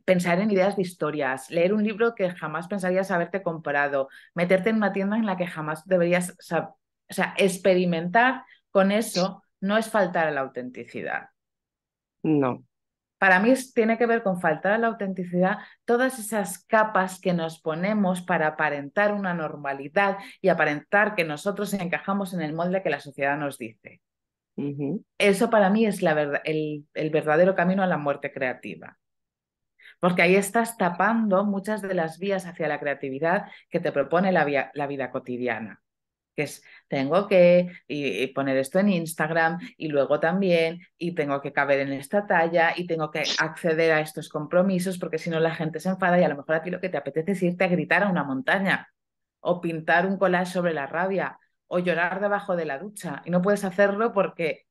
pensar en ideas de historias, leer un libro que jamás pensarías haberte comprado, meterte en una tienda en la que jamás deberías, o sea, experimentar con eso no es faltar a la autenticidad. No. Para mí tiene que ver con faltar a la autenticidad todas esas capas que nos ponemos para aparentar una normalidad y aparentar que nosotros encajamos en el molde que la sociedad nos dice. Ujú. Eso para mí es el verdadero camino a la muerte creativa. Porque ahí estás tapando muchas de las vías hacia la creatividad que te propone la vida cotidiana, que es tengo que y poner esto en Instagram y luego también y tengo que caber en esta talla y tengo que acceder a estos compromisos porque si no la gente se enfada y a lo mejor a ti lo que te apetece es irte a gritar a una montaña o pintar un collage sobre la rabia o llorar debajo de la ducha y no puedes hacerlo porque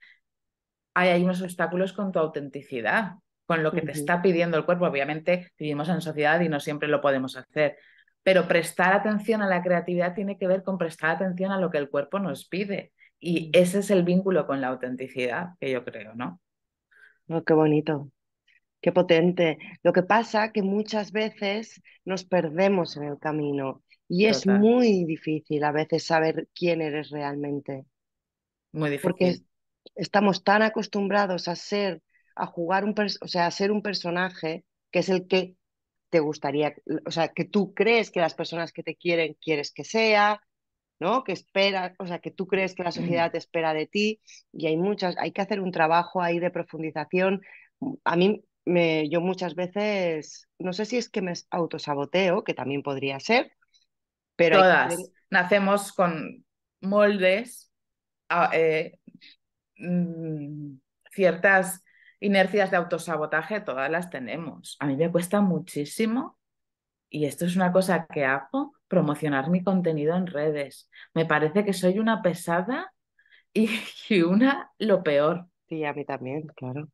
hay unos obstáculos con tu autenticidad, con lo que te Ujú. está pidiendo el cuerpo. Obviamente vivimos en sociedad y no siempre lo podemos hacer, pero prestar atención a la creatividad tiene que ver con prestar atención a lo que el cuerpo nos pide. Y ese es el vínculo con la autenticidad que yo creo, ¿no? Oh, qué bonito, qué potente. Lo que pasa que muchas veces nos perdemos en el camino y es Total, muy difícil a veces saber quién eres realmente, muy porque difícil. estamos tan acostumbrados a ser, a jugar o sea, a ser un personaje que es el que te gustaría, o sea, que tú crees que las personas que te quieren quieres que sea, ¿no? Que espera, o sea, que tú crees que la sociedad te espera de ti y hay que hacer un trabajo ahí de profundización. A mí, yo muchas veces, no sé si es que me autosaboteo, que también podría ser, pero hay que hacer, Todas nacemos con moldes, a- eh, mm, ciertas inercias de autosabotaje, todas las tenemos. A mí me cuesta muchísimo. Y esto es una cosa que hago, promocionar mi contenido en redes. Me parece que soy una pesada y, y una lo peor, sí, a mí también, claro.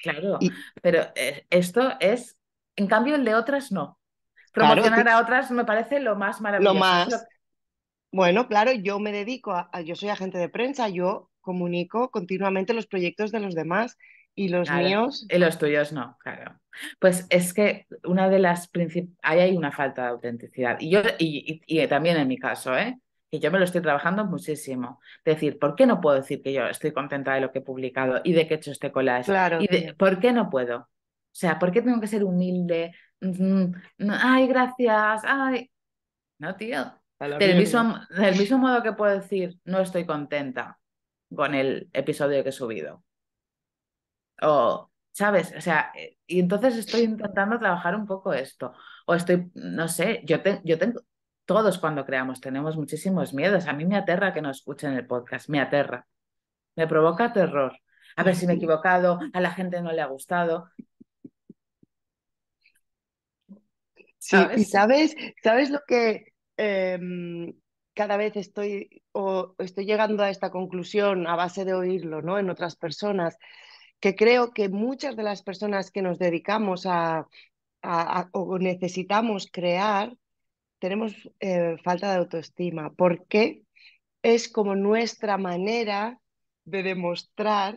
claro. Y Pero esto es, en cambio, el de otras no. claro, Promocionar a otras me parece lo más lo maravilloso. Es lo, más, bueno, claro, yo me dedico yo soy agente de prensa, yo comunico continuamente los proyectos de los demás y los claro, míos, y los tuyos no, claro. Pues es que una de las principales, ahí hay una falta de autenticidad. Y yo, y también en mi caso, ¿eh? Que yo me lo estoy trabajando muchísimo. Decir, ¿por qué no puedo decir que yo estoy contenta de lo que he publicado y de que he hecho este collage? claro, Y de, tía, ¿por qué no puedo? O sea, ¿por qué tengo que ser humilde? Ay, gracias, ay. No, tío. a la mierda. Del mismo modo que puedo decir, no estoy contenta con el episodio que he subido. O, ¿sabes? O sea, y entonces estoy intentando trabajar un poco esto. O estoy, no sé, yo tengo, todos cuando creamos tenemos muchísimos miedos. A mí me aterra que no escuchen el podcast, me aterra, me provoca terror. A ver si me he equivocado, a la gente no le ha gustado, Sí, y ¿sabes? sabes lo que cada vez estoy llegando a esta conclusión a base de oírlo, ¿no? En otras personas, que creo que muchas de las personas que nos dedicamos o necesitamos crear, tenemos falta de autoestima, porque es como nuestra manera de demostrar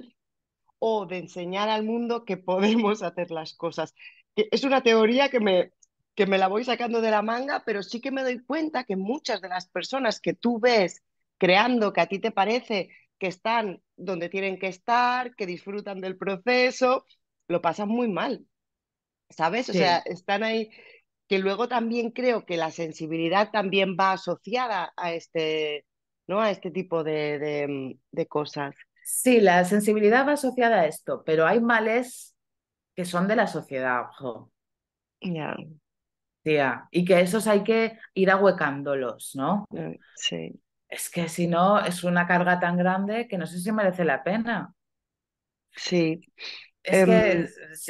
o de enseñar al mundo que podemos hacer las cosas. Es una teoría que me la voy sacando de la manga, pero sí que me doy cuenta que muchas de las personas que tú ves creando, que a ti te parece que están donde tienen que estar, que disfrutan del proceso, lo pasan muy mal, ¿sabes? O sea, Sí. están ahí, que luego también creo que la sensibilidad también va asociada a ¿no? A este tipo de cosas. Sí, la sensibilidad va asociada a esto, pero hay males que son de la sociedad, ojo, Ya, tía, y que esos hay que ir ahuecándolos, ¿no? sí. Es que si no, es una carga tan grande que no sé si merece la pena. Sí, Es que,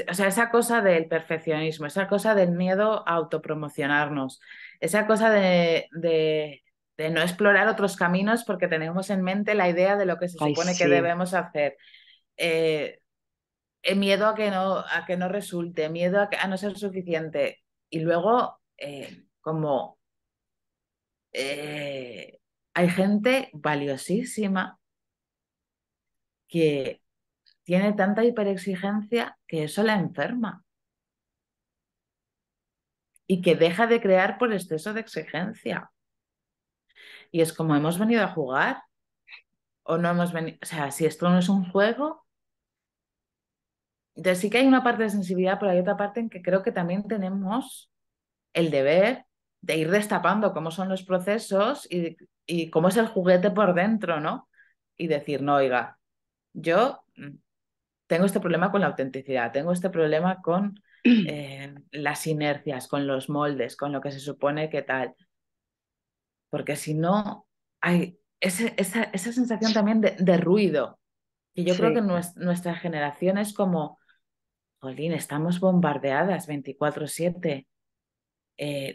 o sea, esa cosa del perfeccionismo, esa cosa del miedo a autopromocionarnos, esa cosa de no explorar otros caminos porque tenemos en mente la idea de lo que se ay, supone que sí, debemos hacer. Eh, miedo a que no resulte, miedo a no ser suficiente. Y luego, como eh, hay gente valiosísima que tiene tanta hiperexigencia que eso la enferma y que deja de crear por exceso de exigencia. Y es como hemos venido a jugar o no hemos venido, o sea, si esto no es un juego, entonces sí que hay una parte de sensibilidad, pero hay otra parte en que creo que también tenemos el deber de ir destapando cómo son los procesos y cómo es el juguete por dentro, ¿no? Y decir, no, oiga, yo tengo este problema con la autenticidad, tengo este problema con las inercias, con los moldes, con lo que se supone que tal, porque si no, hay esa sensación también de ruido, que yo creo que sí, nuestra generación es como, jolín, estamos bombardeadas 24/7.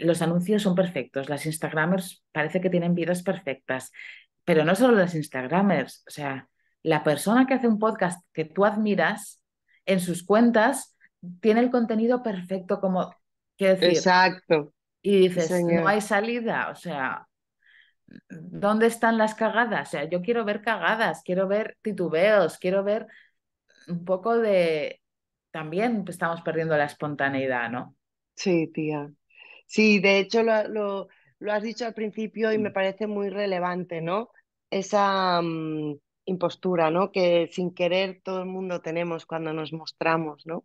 Los anuncios son perfectos, las Instagramers parece que tienen vidas perfectas, pero no solo las Instagramers, o sea, la persona que hace un podcast que tú admiras en sus cuentas tiene el contenido perfecto, como, quiero decir, exacto, y sí, dices, no señor. hay salida, o sea, ¿dónde están las cagadas? O sea, yo quiero ver cagadas, quiero ver titubeos, quiero ver un poco de... También estamos perdiendo la espontaneidad, ¿no? Sí, tía. Sí, de hecho lo has dicho al principio y me parece muy relevante, ¿no? Esa impostura, ¿no? Que sin querer todo el mundo tenemos cuando nos mostramos, ¿no?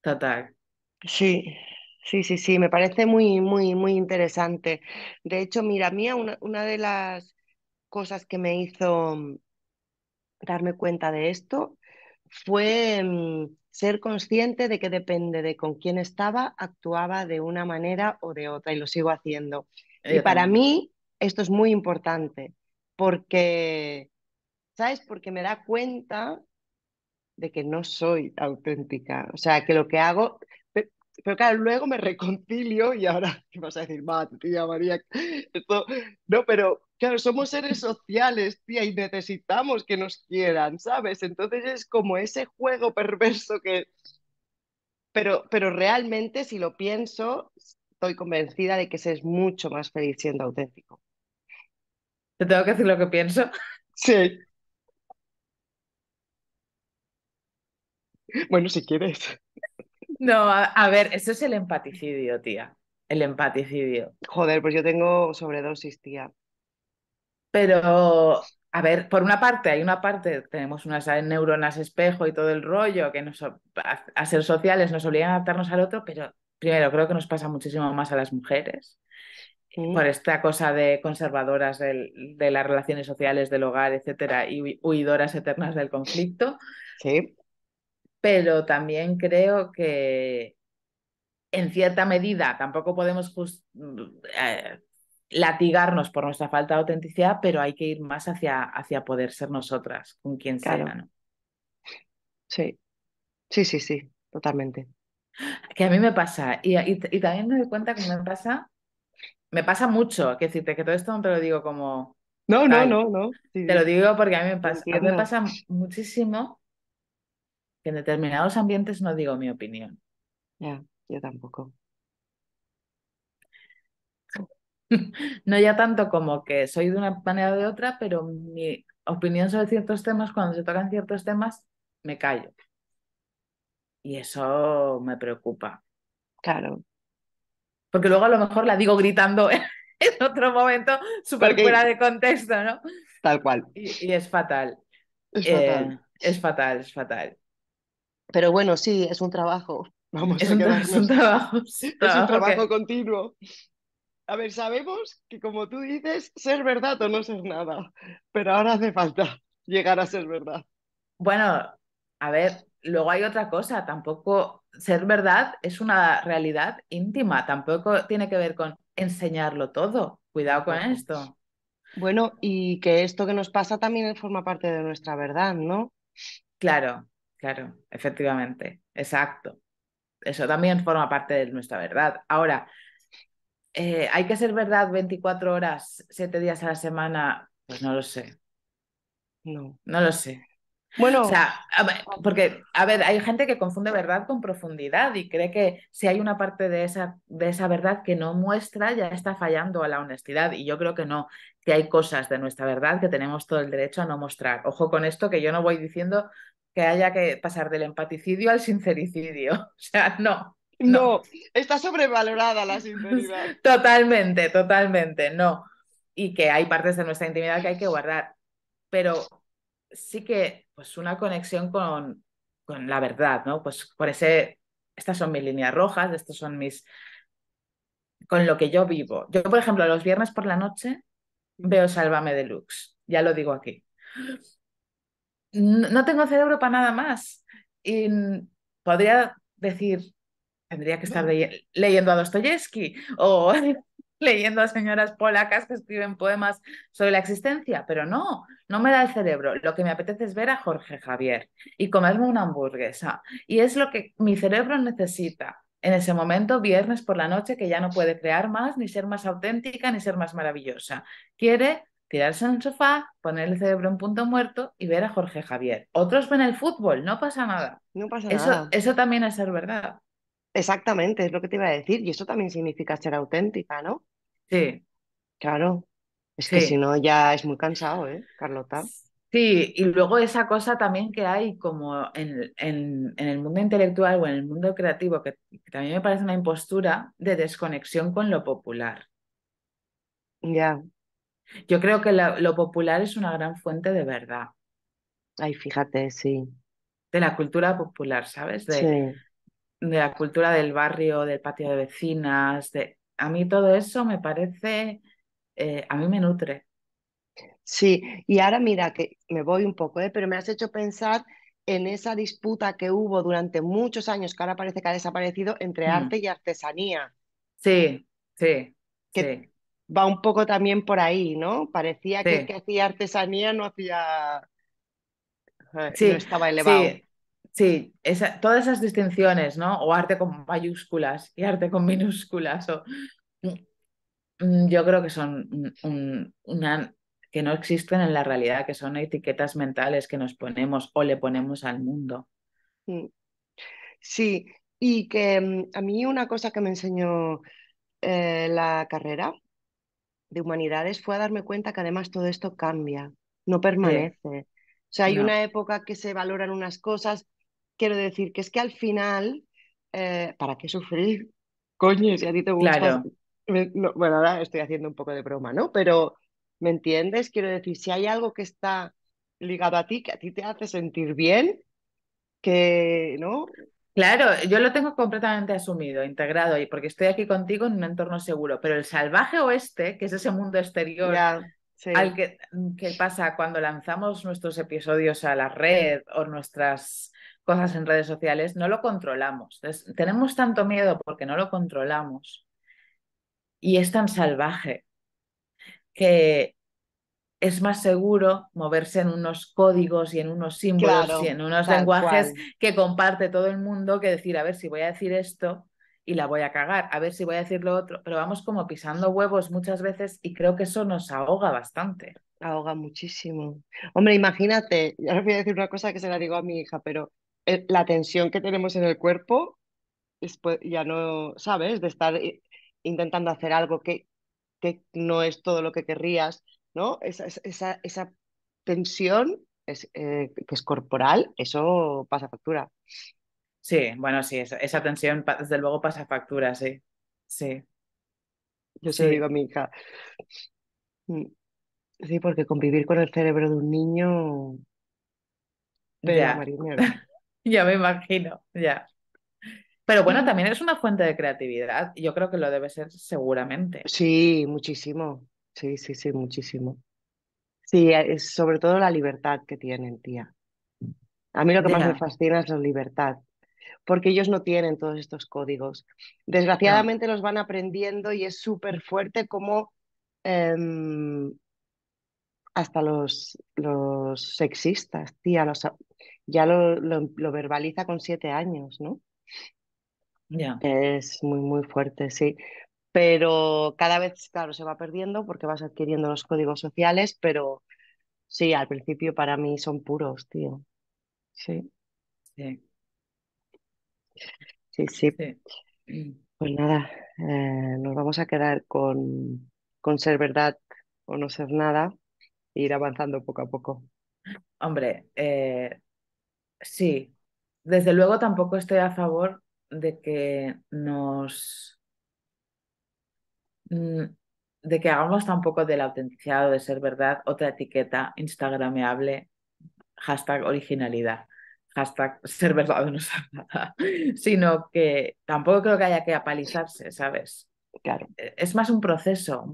Total. Sí, sí, me parece muy interesante. De hecho, mira, mía, una de las cosas que me hizo darme cuenta de esto fue ser consciente de que depende de con quién estaba, actuaba de una manera o de otra y lo sigo haciendo. Y Yo para también. mí esto es muy importante porque, ¿sabes? Porque me da cuenta de que no soy auténtica. O sea, que lo que hago, pero, claro, luego me reconcilio y ahora, ¿qué vas a decir? Va, tía María, esto, no, pero claro, somos seres sociales, tía, y necesitamos que nos quieran, ¿sabes? Entonces es como ese juego perverso pero realmente si lo pienso, estoy convencida de que se es mucho más feliz siendo auténtico. Te tengo que decir lo que pienso. Sí, bueno, si quieres. No, a ver, eso es el empaticidio, tía. El empaticidio. Joder, pues yo tengo sobredosis, tía. Pero, a ver, por una parte, hay una parte, tenemos unas neuronas espejo y todo el rollo que a ser sociales nos obligan a adaptarnos al otro, pero primero creo que nos pasa muchísimo más a las mujeres, ¿Mm? por esta cosa de conservadoras de las relaciones sociales, del hogar, etcétera, y huidoras eternas del conflicto, Sí, pero también creo que en cierta medida tampoco podemos latigarnos por nuestra falta de autenticidad, pero hay que ir más hacia poder ser nosotras, con quien sea, Claro, ¿no? sí, sí, sí, sí, totalmente. Que a mí me pasa, y también me doy cuenta que me pasa mucho, que decirte que todo esto no te lo digo como No, no, tal, no, no, sí, te lo sí, digo porque lo a mí me entiendo. pasa muchísimo que en determinados ambientes no digo mi opinión. Ya, yo tampoco. No ya tanto como que soy de una manera o de otra, pero mi opinión sobre ciertos temas, cuando se tocan ciertos temas, me callo. Y eso me preocupa. Claro, Porque luego a lo mejor la digo gritando en otro momento, súper fuera porque de contexto, ¿no? tal cual, Y es fatal. es fatal. Es fatal, es fatal. Pero bueno, sí, es un trabajo. Vamos a Es quedarnos. un Es un trabajo trabajo que, continuo. A ver, sabemos que como tú dices, ser verdad o no ser nada, pero ahora hace falta llegar a ser verdad. bueno, a ver, luego hay otra cosa, tampoco ser verdad es una realidad íntima, tampoco tiene que ver con enseñarlo todo. Cuidado con Tampoco. esto. Bueno, y que esto que nos pasa también forma parte de nuestra verdad, ¿no? Claro, claro, efectivamente, exacto. Eso también forma parte de nuestra verdad. Ahora, ¿hay que ser verdad 24 horas, 7 días a la semana? Pues no lo sé, No. no lo sé. O Bueno, sea, porque, a ver, hay gente que confunde verdad con profundidad y cree que si hay una parte de esa verdad que no muestra, ya está fallando a la honestidad. Y yo creo que no, que hay cosas de nuestra verdad que tenemos todo el derecho a no mostrar. Ojo con esto, que yo no voy diciendo que haya que pasar del empaticidio al sincericidio. O sea, no, no. no, está sobrevalorada la sinceridad. Totalmente, totalmente, no. Y que hay partes de nuestra intimidad que hay que guardar. Pero sí que, pues, una conexión con la verdad, ¿no? Pues por ese, estas son mis líneas rojas, estos son con lo que yo vivo. Yo, por ejemplo, los viernes por la noche veo Sálvame Deluxe, ya lo digo aquí. No tengo cerebro para nada más. Y podría decir, tendría que estar leyendo a Dostoyevsky o leyendo a señoras polacas que escriben poemas sobre la existencia, pero no, no me da el cerebro. Lo que me apetece es ver a Jorge Javier y comerme una hamburguesa. Y es lo que mi cerebro necesita en ese momento, viernes por la noche, que ya no puede crear más, ni ser más auténtica, ni ser más maravillosa. Quiere tirarse en el sofá, poner el cerebro en punto muerto y ver a Jorge Javier. Otros ven el fútbol, no pasa nada. No pasa Eso, nada. eso también es ser verdad. Exactamente, es lo que te iba a decir. Y eso también significa ser auténtica, ¿no? Sí, Claro. Es que si sí. no ya es muy cansado, ¿eh, Carlota? Sí, y luego esa cosa también que hay como en el mundo intelectual o en el mundo creativo, que también me parece una impostura de desconexión con lo popular. Ya. Yo creo que lo popular es una gran fuente de verdad, Ay, fíjate, sí. de la cultura popular, ¿sabes? Sí. De la cultura del barrio, del patio de vecinas, A mí todo eso me parece, a mí me nutre. Sí. Y ahora mira que me voy un poco, ¿eh? Pero me has hecho pensar en esa disputa que hubo durante muchos años, que ahora parece que ha desaparecido, entre Mm. arte y artesanía, Sí, sí, que sí, va un poco también por ahí, ¿no? Parecía que el que sí. hacía artesanía no Sí, estaba elevado. sí, sí, todas esas distinciones, ¿no? O arte con mayúsculas y arte con minúsculas, yo creo que son que no existen en la realidad, que son etiquetas mentales que nos ponemos o le ponemos al mundo. Mm. Sí, y que a mí una cosa que me enseñó la carrera de humanidades fue a darme cuenta que además todo esto cambia, no Sí, permanece. O sea, hay no, una época que se valoran unas cosas, quiero decir que es que al final, ¿para qué sufrir? Coño, si a ti te gusta... claro, bueno, ahora estoy haciendo un poco de broma, ¿no? Pero, ¿me entiendes? Quiero decir, si hay algo que está ligado a ti, que a ti te hace sentir bien, que, ¿no? claro, yo lo tengo completamente asumido, integrado, y porque estoy aquí contigo en un entorno seguro, pero el salvaje oeste, que es ese mundo exterior Ya, al sí. que pasa cuando lanzamos nuestros episodios a la red o nuestras cosas en redes sociales, no lo controlamos. Entonces, tenemos tanto miedo porque no lo controlamos y es tan salvaje. que es más seguro moverse en unos códigos y en unos símbolos y Claro, en unos tal lenguajes cual. que comparte todo el mundo que decir, a ver si voy a decir esto y la voy a cagar, a ver si voy a decir lo otro, pero vamos como pisando huevos muchas veces y creo que eso nos ahoga bastante. Ahoga muchísimo. Hombre, imagínate, ya os voy a decir una cosa que se la digo a mi hija, pero la tensión que tenemos en el cuerpo, después ya no, ¿sabes? De estar intentando hacer algo que no es todo lo que querrías, ¿no? Esa tensión que es corporal, eso pasa factura. Sí, bueno, sí, esa tensión desde luego pasa factura, sí, sí, Yo se lo digo sí, a mi hija. Mm, Sí, porque convivir con el cerebro de un niño, tela ya, marinera. ya me imagino, ya. Pero bueno, Mm. también es una fuente de creatividad, y yo creo que lo debe ser seguramente. Sí, muchísimo. Sí, sí, sí, muchísimo. Sí, es sobre todo la libertad que tienen, tía. A mí lo que más me Ya, fascina es la libertad, porque ellos no tienen todos estos códigos. no, Desgraciadamente los van aprendiendo y es súper fuerte como em, hasta los sexistas, tía, ya lo verbaliza con 7 años, ¿no? ya, Es muy, muy fuerte, sí. Pero cada vez, claro, se va perdiendo porque vas adquiriendo los códigos sociales, pero sí, al principio para mí son puros, tío. Sí, sí, sí, sí. sí. Pues nada, nos vamos a quedar con ser verdad o no ser nada e ir avanzando poco a poco. Hombre, sí, desde luego tampoco estoy a favor de que mm, de que hagamos tampoco de la autenticidad o de ser verdad otra etiqueta instagrameable, hashtag originalidad, hashtag ser verdad o no ser nada, sino que tampoco creo que haya que apalizarse, ¿sabes? Claro. Es más un proceso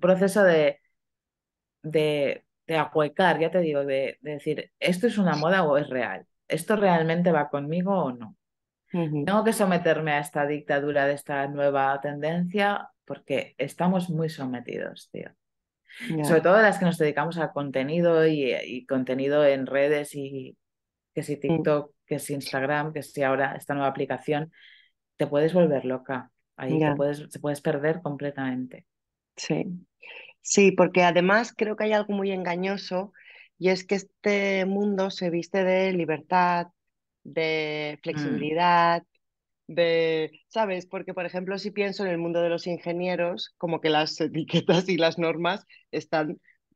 de ahuecar, ya te digo, de decir, ¿esto es una moda o es real? ¿Esto realmente va conmigo o no? Ujú. Tengo que someterme a esta dictadura de esta nueva tendencia porque estamos muy sometidos, tío. Ya, Sobre todo las que nos dedicamos al contenido y contenido en redes y que si mm, TikTok, que si Instagram, que si ahora esta nueva aplicación, te puedes volver loca. Ahí ya, te puedes perder completamente. sí. Sí, porque además creo que hay algo muy engañoso y es que este mundo se viste de libertad, de Mm, flexibilidad, ¿sabes? Porque, por ejemplo, si pienso en el mundo de los ingenieros, como que las etiquetas y las normas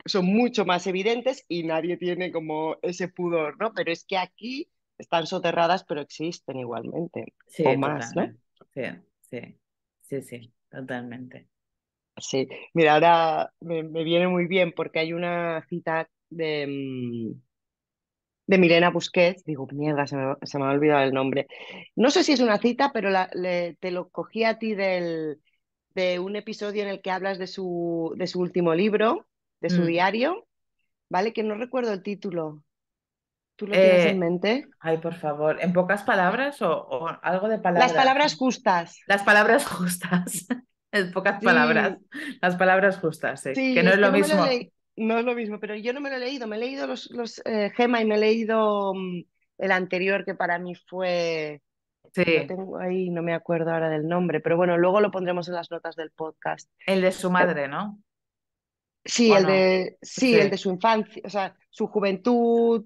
son mucho más evidentes y nadie tiene como ese pudor, ¿no? Pero es que aquí están soterradas, pero existen igualmente, o sí, más, ¿no? totalmente. Sí, sí, sí, sí, totalmente. Sí, mira, ahora me viene muy bien porque hay una cita de Milena Busquets, digo, mierda, se me ha olvidado el nombre. No sé si es una cita, pero te lo cogí a ti de un episodio en el que hablas de su último libro, de su Mm. diario, ¿vale? Que no recuerdo el título. ¿Tú lo tienes en Eh, mente? Ay, por favor, ¿en pocas palabras o algo de Las palabras? palabras justas. Las palabras justas, en pocas palabras, Sí, las palabras justas, sí, que sí, no es es que lo no me lo mismo. leí, no es lo mismo, pero yo no me lo he leído, me he leído Gema y me he leído el anterior que para mí fue, lo Sí, tengo ahí, no me acuerdo ahora del nombre, pero bueno, luego lo pondremos en las notas del podcast. el de su Eh, madre, ¿no? sí, ¿O no? sí, el de Sí, su infancia, o sea, su juventud,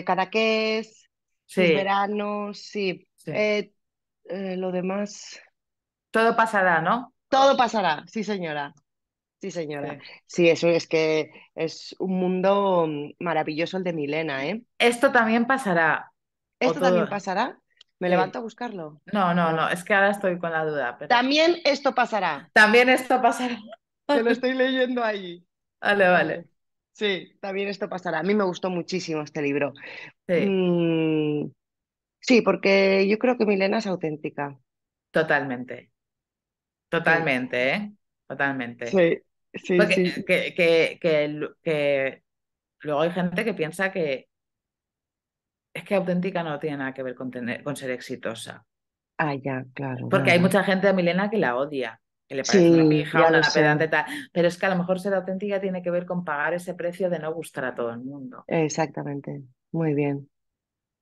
Cadaqués, sus sí, veranos, sí. sí. Lo demás, Todo pasará, ¿no? todo pasará, sí señora. Sí, señora. Sí. Sí, eso es que es un mundo maravilloso el de Milena, ¿eh? Esto también pasará, o ¿Esto también todo. pasará? ¿Me levanto Sí. a buscarlo? No, no, no, No. es que ahora estoy con la duda, pero También esto pasará, también esto pasará. que lo estoy leyendo ahí. Vale, vale. Vale. Sí, también esto pasará. A mí me gustó muchísimo este libro. Sí, Mm, sí, porque yo creo que Milena es auténtica. totalmente, Sí, totalmente, ¿eh? Totalmente. sí, sí, Porque sí. que luego hay gente que piensa que es que auténtica no tiene nada que ver con ser exitosa. Ah, ya, claro, Porque hay nada. mucha gente de Milena que la odia. que le parece una Sí, pija, ya lo una sé. pedante tal, pero es que a lo mejor ser auténtica tiene que ver con pagar ese precio de no gustar a todo el mundo. Exactamente. Muy bien.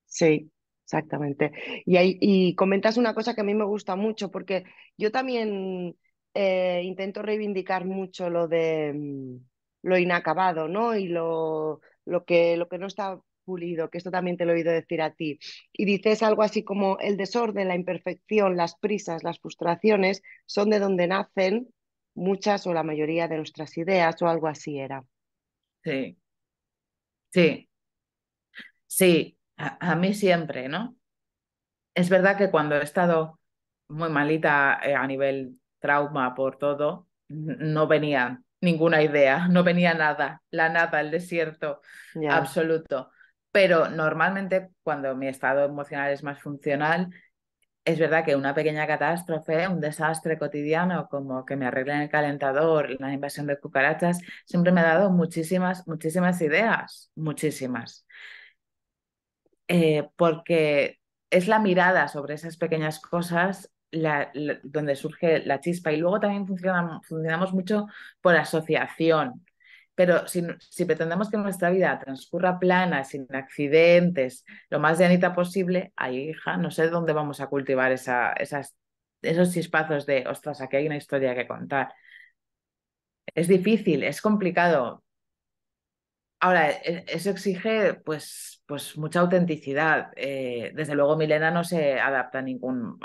Sí, exactamente. Y comentas una cosa que a mí me gusta mucho, porque yo también intento reivindicar mucho lo de lo inacabado, ¿no? Y lo que no está pulido, que esto también te lo he oído decir a ti. Y dices algo así como el desorden, la imperfección, las prisas, las frustraciones son de donde nacen muchas o la mayoría de nuestras ideas o algo así era. Sí, sí, sí, a mí siempre, ¿no? Es verdad que cuando he estado muy malita a nivel trauma por todo, no venía ninguna idea, no venía nada, la nada, el desierto Ya, absoluto. Pero normalmente cuando mi estado emocional es más funcional, es verdad que una pequeña catástrofe, un desastre cotidiano, como que me arreglen el calentador, la invasión de cucarachas, siempre me ha dado muchísimas, muchísimas ideas, muchísimas. Porque es la mirada sobre esas pequeñas cosas donde surge la chispa. Y luego también funcionamos mucho por asociación. Pero si pretendemos que nuestra vida transcurra plana, sin accidentes, lo más llanita posible, ahí, hija, no sé dónde vamos a cultivar esos chispazos de, ostras, aquí hay una historia que contar. Es difícil, es complicado. Ahora, eso exige pues mucha autenticidad. Desde luego, Milena no se adapta a ningún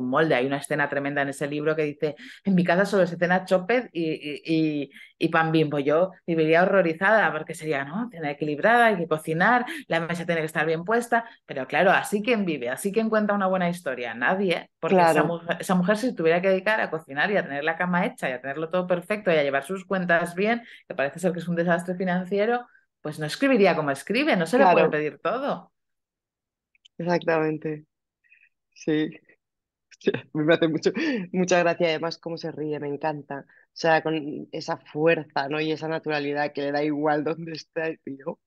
molde. Hay una escena tremenda en ese libro que dice, en mi casa solo se cena chopet y pan Bimbo. Yo viviría horrorizada porque sería, ¿no? Cena equilibrada, hay que cocinar, la mesa tiene que estar bien puesta. Pero claro, así quien vive, así quien cuenta una buena historia, nadie, porque claro, esa mujer se tuviera que dedicar a cocinar y a tener la cama hecha y a tenerlo todo perfecto y a llevar sus cuentas bien, que parece ser que es un desastre financiero, pues no escribiría como escribe, no se le puede claro, pedir todo. exactamente. Sí. Sí, me hace mucha gracia además cómo se ríe, me encanta. O sea, con esa fuerza, ¿no? Y esa naturalidad que le da igual dónde está el tío.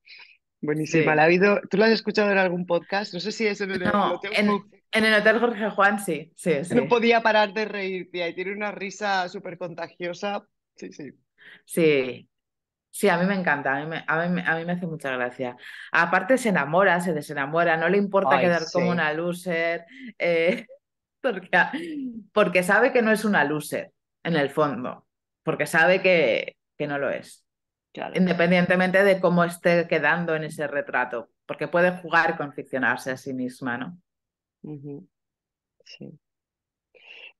Buenísima. Sí. ¿Tú la has escuchado en algún podcast? No sé si es en el No, Hotel Jorge. en el Hotel Jorge Juan sí, sí, No sí. podía parar de reír, tía, y tiene una risa súper contagiosa. Sí, sí. Sí, sí, a mí me encanta, a mí me hace mucha gracia. Aparte se enamora, se desenamora, no le importa Ay, quedar como sí, una loser, eh, porque, porque sabe que no es una loser, en el fondo, porque sabe que no lo es, claro. independientemente de cómo esté quedando en ese retrato, porque puede jugar con ficcionarse a sí misma, ¿no? Ujú, sí.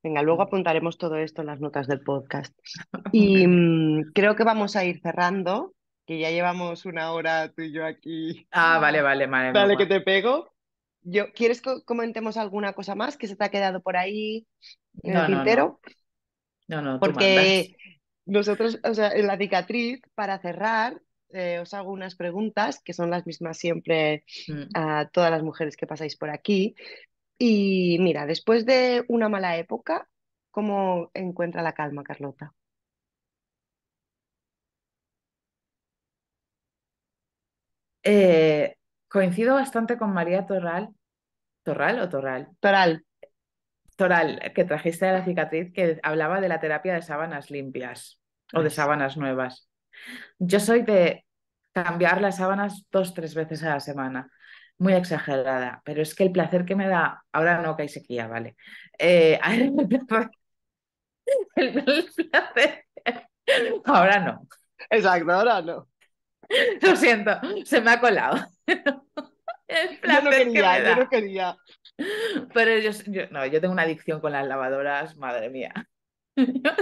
Venga, luego apuntaremos todo esto en las notas del podcast. Muy Y bien. creo que vamos a ir cerrando, que ya llevamos una hora tú y yo aquí. Ah, vale, vale, vale. Dale que te pego. ¿Quieres que comentemos alguna cosa más que se te ha quedado por ahí en el No, no, no, tintero? no, no, tú mandas. Porque nosotros, o sea, en la cicatriz, para cerrar, os hago unas preguntas que son las mismas siempre Mm. a todas las mujeres que pasáis por aquí. Y mira, después de una mala época, ¿cómo encuentra la calma, Carlota? Eh, Coincido bastante con María Torral, Torral o Torral, Toral. Toral, que trajiste de la cicatriz, que hablaba de la terapia de sábanas limpias o de Ay, sí. sábanas nuevas. Yo soy de cambiar las sábanas 2, 3 veces a la semana. Muy exagerada, pero es que el placer que me da, ahora no que hay sequía, vale. El placer, ahora no. Exacto, ahora no. Lo siento, se me ha colado. El Yo no placer que quería, me yo no da. quería. Pero no, yo tengo una adicción con las lavadoras, madre mía.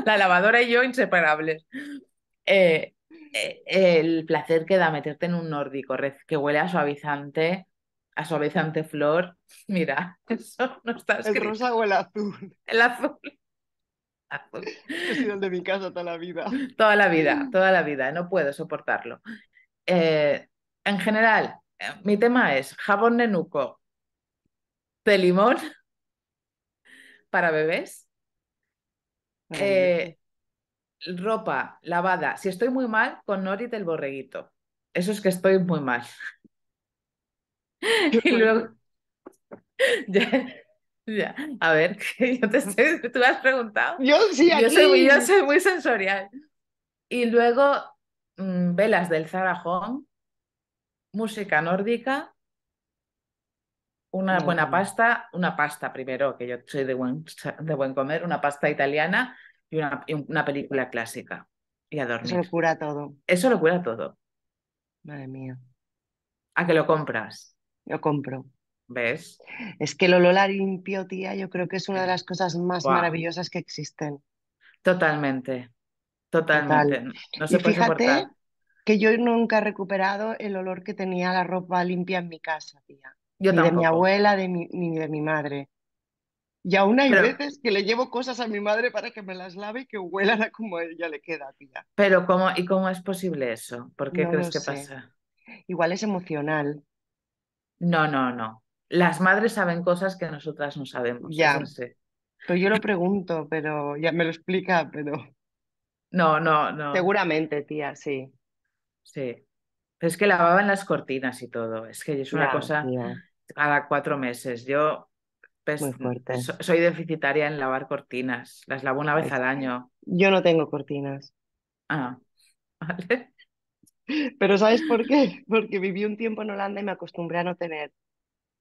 La lavadora y yo inseparables. Eh, el placer que da meterte en un nórdico que huele a suavizante flor. Mira, eso no está ¿El escrito. rosa o el azul? El azul, azul. Que ha sido el de mi casa toda la vida. Toda la vida, no puedo soportarlo. En general, mi tema es jabón nenuco de limón para bebés, Maravilloso. eh, ropa lavada, si estoy muy mal, con Nori del borreguito. Eso es que estoy muy mal. Qué Y fuerte. luego, ya, Ya. A ver, que tú me has preguntado. Yo sí, Yo aquí. soy muy sensorial. Y luego, velas del Zara Home, música nórdica, Madre mía, una pasta primero, que yo soy de buen comer, una pasta italiana y una película clásica. Y a eso dormir. lo cura todo. Eso lo cura todo. Madre mía, ¿A que lo compras? lo compro. ¿Ves? Es que el olor a limpio, tía, yo creo que es una de Sí. las cosas más Buah, maravillosas que existen. totalmente, Total. totalmente. No Y se puede fíjate soportar. que yo nunca he recuperado el olor que tenía la ropa limpia en mi casa, tía. Yo Ni de mi tampoco. abuela, ni de mi madre. Y aún hay Pero, veces que le llevo cosas a mi madre para que me las lave y que huelan a como a ella le queda, tía. ¿y cómo es posible eso? ¿Por qué No crees lo que sé. pasa? Igual es emocional. No, no, no. Las madres saben cosas que nosotras no sabemos, es Ya. así. Pero yo lo pregunto, pero ya me lo explica, pero No, no, no. seguramente, tía, sí. Sí. Pero es que lavaban las cortinas y todo. Es que es una Ya, cosa tía, cada 4 meses. Yo muy pues, fuerte. soy deficitaria en lavar cortinas. Las lavo una vez Es- al año. Yo no tengo cortinas. Ah, vale. Pero ¿sabes por qué? Porque viví un tiempo en Holanda y me acostumbré a no tener.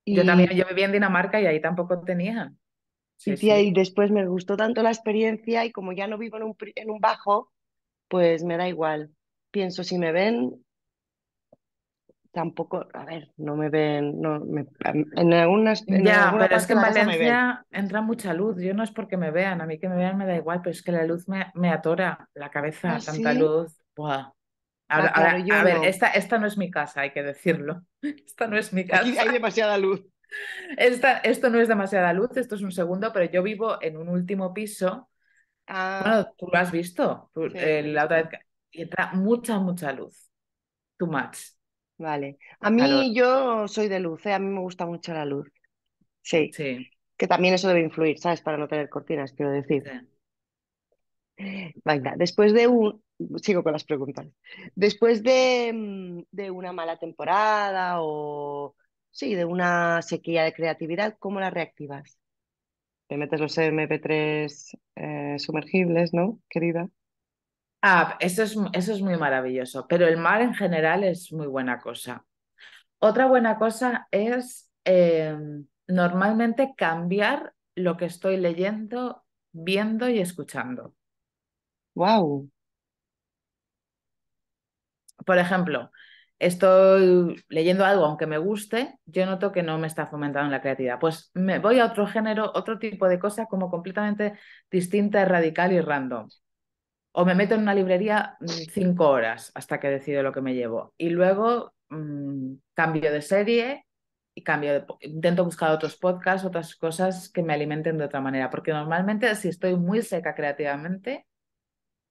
Yo también, Y, yo vivía en Dinamarca y ahí tampoco tenían. y Sí, tía, sí. y después me gustó tanto la experiencia y como ya no vivo en un bajo, pues me da igual. Pienso, si me ven, tampoco, a ver, no me ven, no, en Ya, alguna pero es parte que de en la casa me ven. Valencia entra mucha luz. Yo no es porque me vean, a mí que me vean me da igual, pero es que la luz me atora la Ah, cabeza, tanta sí. luz. Buah. Ah, claro, yo A ver, no. esta no es mi casa, hay que decirlo. Esta no es mi Aquí casa. hay demasiada luz. Esto no es demasiada luz, esto es un segundo, pero yo vivo en un último piso. Ah, Bueno, tú lo has visto, sí, lo he la otra vez visto. y entra mucha, mucha luz. Too much. Vale. A Calor. mí yo soy de luz, ¿eh? A mí me gusta mucho la luz. Sí, Sí, que también eso debe influir, ¿sabes? Para no tener cortinas, quiero decir. sí. Venga, después de un... Sigo con las preguntas. Después de una mala temporada o... Sí, de una sequía de creatividad, ¿cómo la reactivas? Te metes los MP3 sumergibles, ¿no, querida? Ah, eso es muy maravilloso, pero el mar en general es muy buena cosa. Otra buena cosa es normalmente cambiar lo que estoy leyendo, viendo y escuchando. ¡Wow! Por ejemplo, estoy leyendo algo, aunque me guste, yo noto que no me está fomentando la creatividad. Pues me voy a otro género, otro tipo de cosa como completamente distinta, radical y random. O me meto en una librería 5 horas hasta que decido lo que me llevo. Y luego cambio de serie y intento buscar otros podcasts, otras cosas que me alimenten de otra manera. Porque normalmente si estoy muy seca creativamente,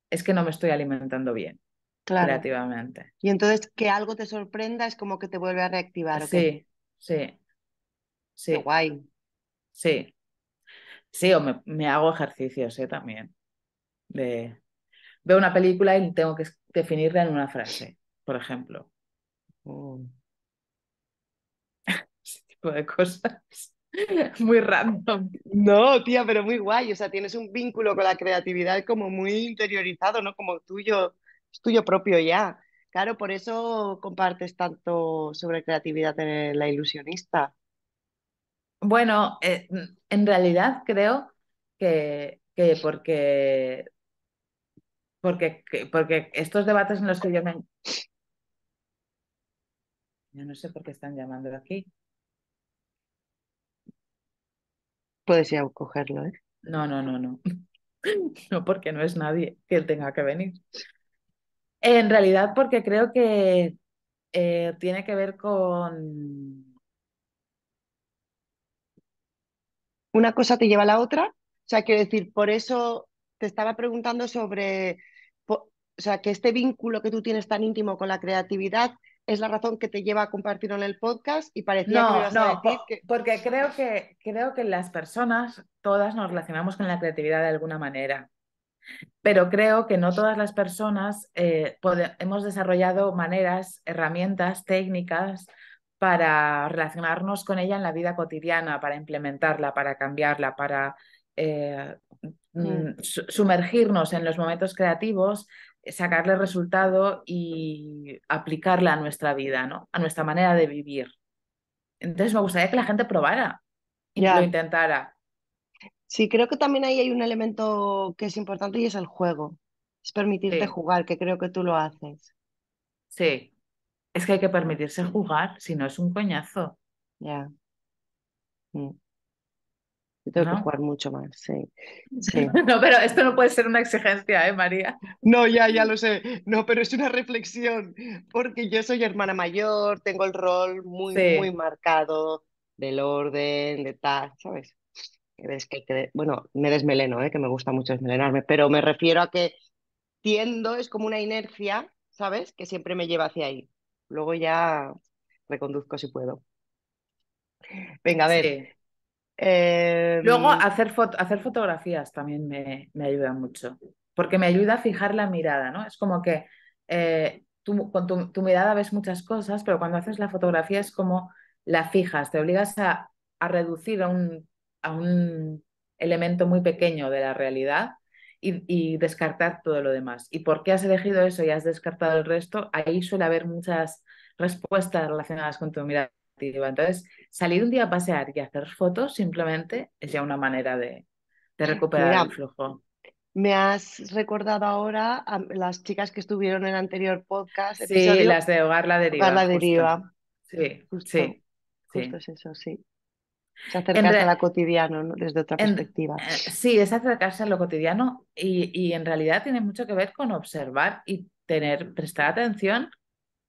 es que no me estoy alimentando bien Claro. creativamente. Y entonces que algo te sorprenda es como que te vuelve a reactivar, ¿o qué? Sí, sí, Qué sí, guay. sí. Sí, o me hago ejercicios, también. De, veo una película y tengo que definirla en una frase, por ejemplo. Mm. Ese tipo de cosas. Muy random. No, tía, pero muy guay. O sea, tienes un vínculo con la creatividad como muy interiorizado, ¿no? Como tuyo, es tuyo propio ya. Claro, por eso compartes tanto sobre creatividad en La Ilusionista. Bueno, en realidad creo que porque estos debates en los que yo no sé por qué están llamando aquí. Puedes ir a cogerlo, ¿eh? No, no, no, no. No, porque no es nadie que tenga que venir. En realidad, porque creo que tiene que ver con... Una cosa te lleva a la otra. O sea, quiero decir, por eso te estaba preguntando sobre, o sea, que este vínculo que tú tienes tan íntimo con la creatividad es la razón que te lleva a compartirlo en el podcast y parecía que me No, ibas a no, decir que, porque creo que las personas todas nos relacionamos con la creatividad de alguna manera, pero creo que no todas las personas hemos desarrollado maneras, herramientas, técnicas para relacionarnos con ella en la vida cotidiana, para implementarla, para cambiarla, para eh, mm, sumergirnos en los momentos creativos, sacarle resultado y aplicarla a nuestra vida, ¿no? A nuestra manera de vivir. Entonces me gustaría que la gente probara y lo ya. intentara. Sí, creo que también ahí hay un elemento que es importante y es el juego. Es permitirte Sí, jugar, que creo que tú lo haces. sí. Es que hay que permitirse jugar, si no es un coñazo, Ya. Mm. Yo tengo que ¿no? jugar mucho más, sí. Sí. No, pero esto no puede ser una exigencia, ¿eh, María? No, ya lo sé. No, pero es una reflexión, porque yo soy hermana mayor, tengo el rol muy Sí, marcado del orden, de tal, ¿sabes? Bueno, me desmeleno, que me gusta mucho desmelenarme, pero me refiero a que tiendo, es como una inercia, ¿sabes? Que siempre me lleva hacia ahí. Luego ya reconduzco si puedo. Venga, a ver. sí. Luego, em, hacer fotografías también me ayuda mucho, porque me ayuda a fijar la mirada, ¿no? Es como que tú con tu mirada ves muchas cosas, pero cuando haces la fotografía es como la fijas, te obligas a reducir a un elemento muy pequeño de la realidad y descartar todo lo demás. ¿Y por qué has elegido eso y has descartado el resto? Ahí suele haber muchas respuestas relacionadas con tu mirada activa. Entonces, salir un día a pasear y hacer fotos simplemente es ya una manera de recuperar el Mira, flujo. me has recordado ahora a las chicas que estuvieron en el anterior podcast, Sí, episodio, las de Hogar la tocar deriva, la justo. deriva. Sí, Justo, sí, justo sí. es eso, sí. Es En acercarse a la re- cotidiano, ¿no? Desde otra perspectiva. sí, es acercarse a lo cotidiano y en realidad tiene mucho que ver con observar y prestar atención,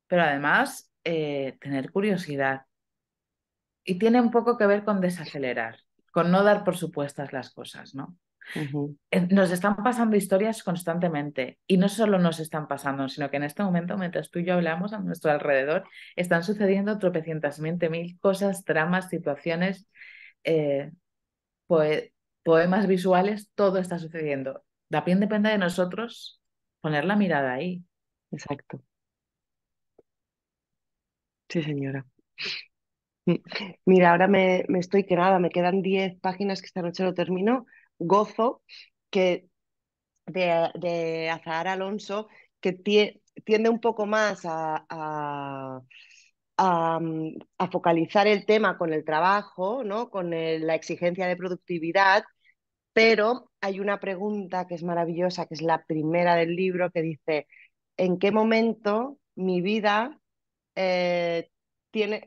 pero además tener curiosidad. Y tiene un poco que ver con desacelerar, con no dar por supuestas las cosas, ¿no? Ujú. Nos están pasando historias constantemente y no solo nos están pasando, sino que en este momento, mientras tú y yo hablamos a nuestro alrededor, están sucediendo tropecientasmente mil cosas, dramas, situaciones, eh, poe- poemas visuales, todo está sucediendo. También depende de nosotros poner la mirada ahí. Exacto. Sí, señora. Mm. Mira, ahora me estoy que nada, me quedan 10 páginas que esta noche lo termino. Gozo que de Azahar Alonso, que tiende un poco más a focalizar el tema con el trabajo, ¿no? Con la exigencia de productividad, pero hay una pregunta que es maravillosa, que es la primera del libro, que dice, ¿en qué momento mi vida